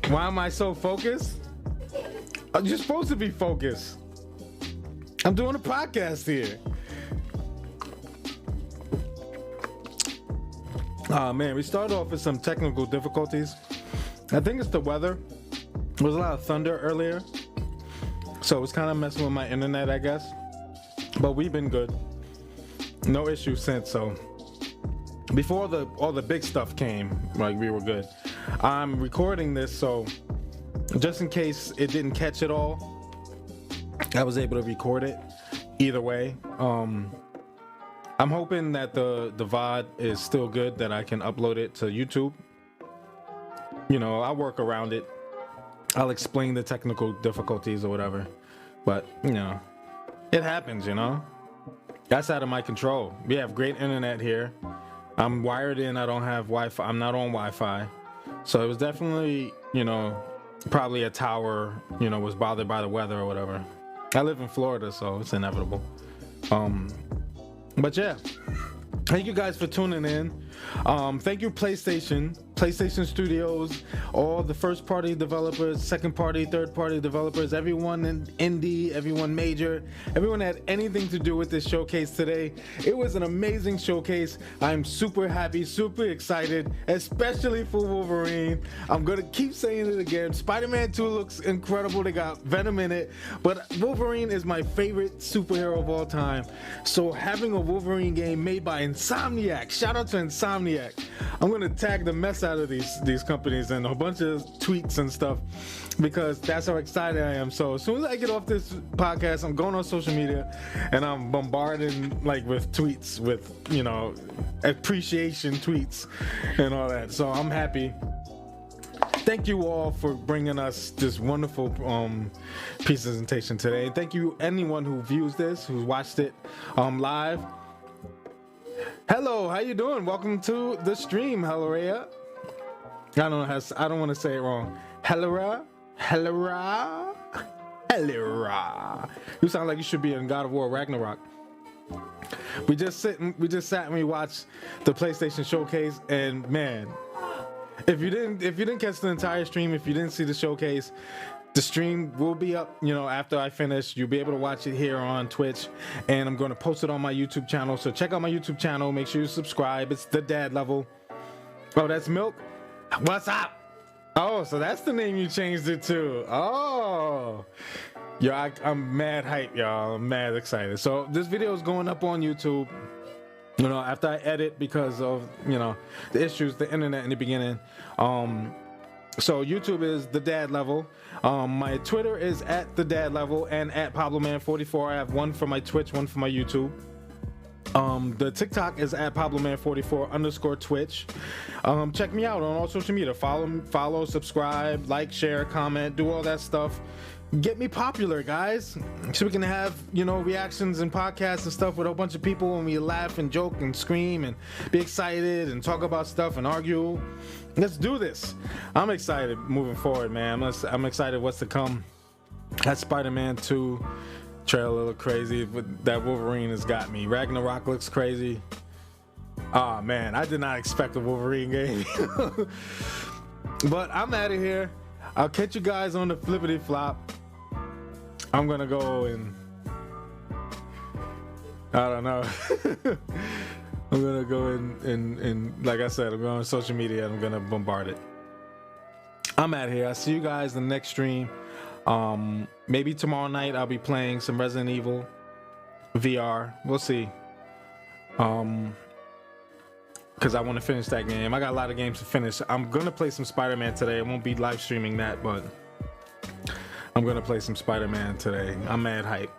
Why am I so focused? You're supposed to be focused. I'm doing a podcast here. Man, we started off with some technical difficulties. I think it's the weather. There was a lot of thunder earlier, so it was kind of messing with my internet, I guess. But we've been good. No issues since. So before all the big stuff came, like, we were good. I'm recording this, so just in case it didn't catch it all, I was able to record it either way. I'm hoping that the VOD is still good, that I can upload it to YouTube. You know, I'll work around it. I'll explain the technical difficulties or whatever. But, you know, it happens, you know. That's out of my control. We have great internet here. I'm wired in. I don't have Wi-Fi. I'm not on Wi-Fi. So it was definitely, you know, probably a tower, you know, was bothered by the weather or whatever. I live in Florida, so it's inevitable. But yeah, thank you guys for tuning in. Thank you, PlayStation Studios, all the first party developers, second party, third party developers, everyone in indie, everyone major, everyone that had anything to do with this showcase today. It was an amazing showcase. I'm super happy, super excited, especially for Wolverine. I'm gonna keep saying it again. Spider-Man 2 looks incredible. They got Venom in it, but Wolverine is my favorite superhero of all time. So having a Wolverine game made by INSOMNIAC, shout out to INSOMNIAC. I'm gonna tag the mess out of these companies and a bunch of tweets and stuff, because that's how excited I am. So as soon as I get off this podcast, I'm going on social media and I'm bombarding like with tweets, with, you know, appreciation tweets and all that. So I'm happy. Thank you all for bringing us this wonderful presentation today. Thank you anyone who views this, who's watched it live. Hello, how you doing? Welcome to the stream, Helleria. I don't want to say it wrong. Helera. You sound like you should be in God of War Ragnarok. We just sat and we watched the PlayStation Showcase, and man, if you didn't catch the entire stream, if you didn't see the showcase, the stream will be up, you know, after I finish. You'll be able to watch it here on Twitch, and I'm going to post it on my YouTube channel. So check out my YouTube channel. Make sure you subscribe. It's The Dad Level. Oh, that's Milk. What's up? Oh, so that's the name you changed it to. Oh, yo, I'm mad hype, y'all. I'm mad excited. So this video is going up on YouTube, you know, after I edit, because of, you know, the issues, the internet in the beginning. So YouTube is The Dad Level. My Twitter is at The Dad Level and at PabloMan44. I have one for my Twitch, one for my YouTube. The TikTok is at PabloMan44_Twitch. Check me out on all social media. Follow, subscribe, like, share, comment, do all that stuff. Get me popular, guys, so we can have, you know, reactions and podcasts and stuff with a bunch of people, and we laugh and joke and scream and be excited and talk about stuff and argue. Let's do this. I'm excited moving forward, man. I'm excited what's to come. That Spider-Man 2 trailer look crazy, but that Wolverine has got me. Ragnarok looks crazy. Oh man, I did not expect a Wolverine game. But I'm out of here. I'll catch you guys on the flippity flop. I'm gonna go and I don't know. I'm gonna go and like I said, I'm going on social media and I'm gonna bombard it. I'm out of here. I'll see you guys in the next stream. Maybe tomorrow night I'll be playing some Resident Evil VR. We'll see. Because I want to finish that game. I got a lot of games to finish. I'm gonna play some Spider-Man today. I won't be live streaming that, but I'm gonna play some Spider-Man today. I'm mad hype.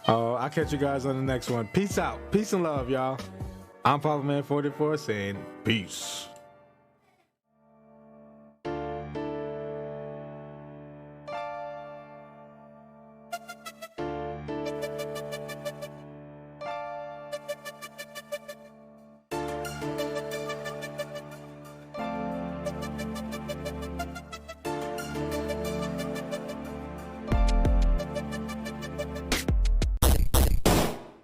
I'll catch you guys on the next one. Peace out. Peace and love, y'all. I'm PabloMan44 saying peace.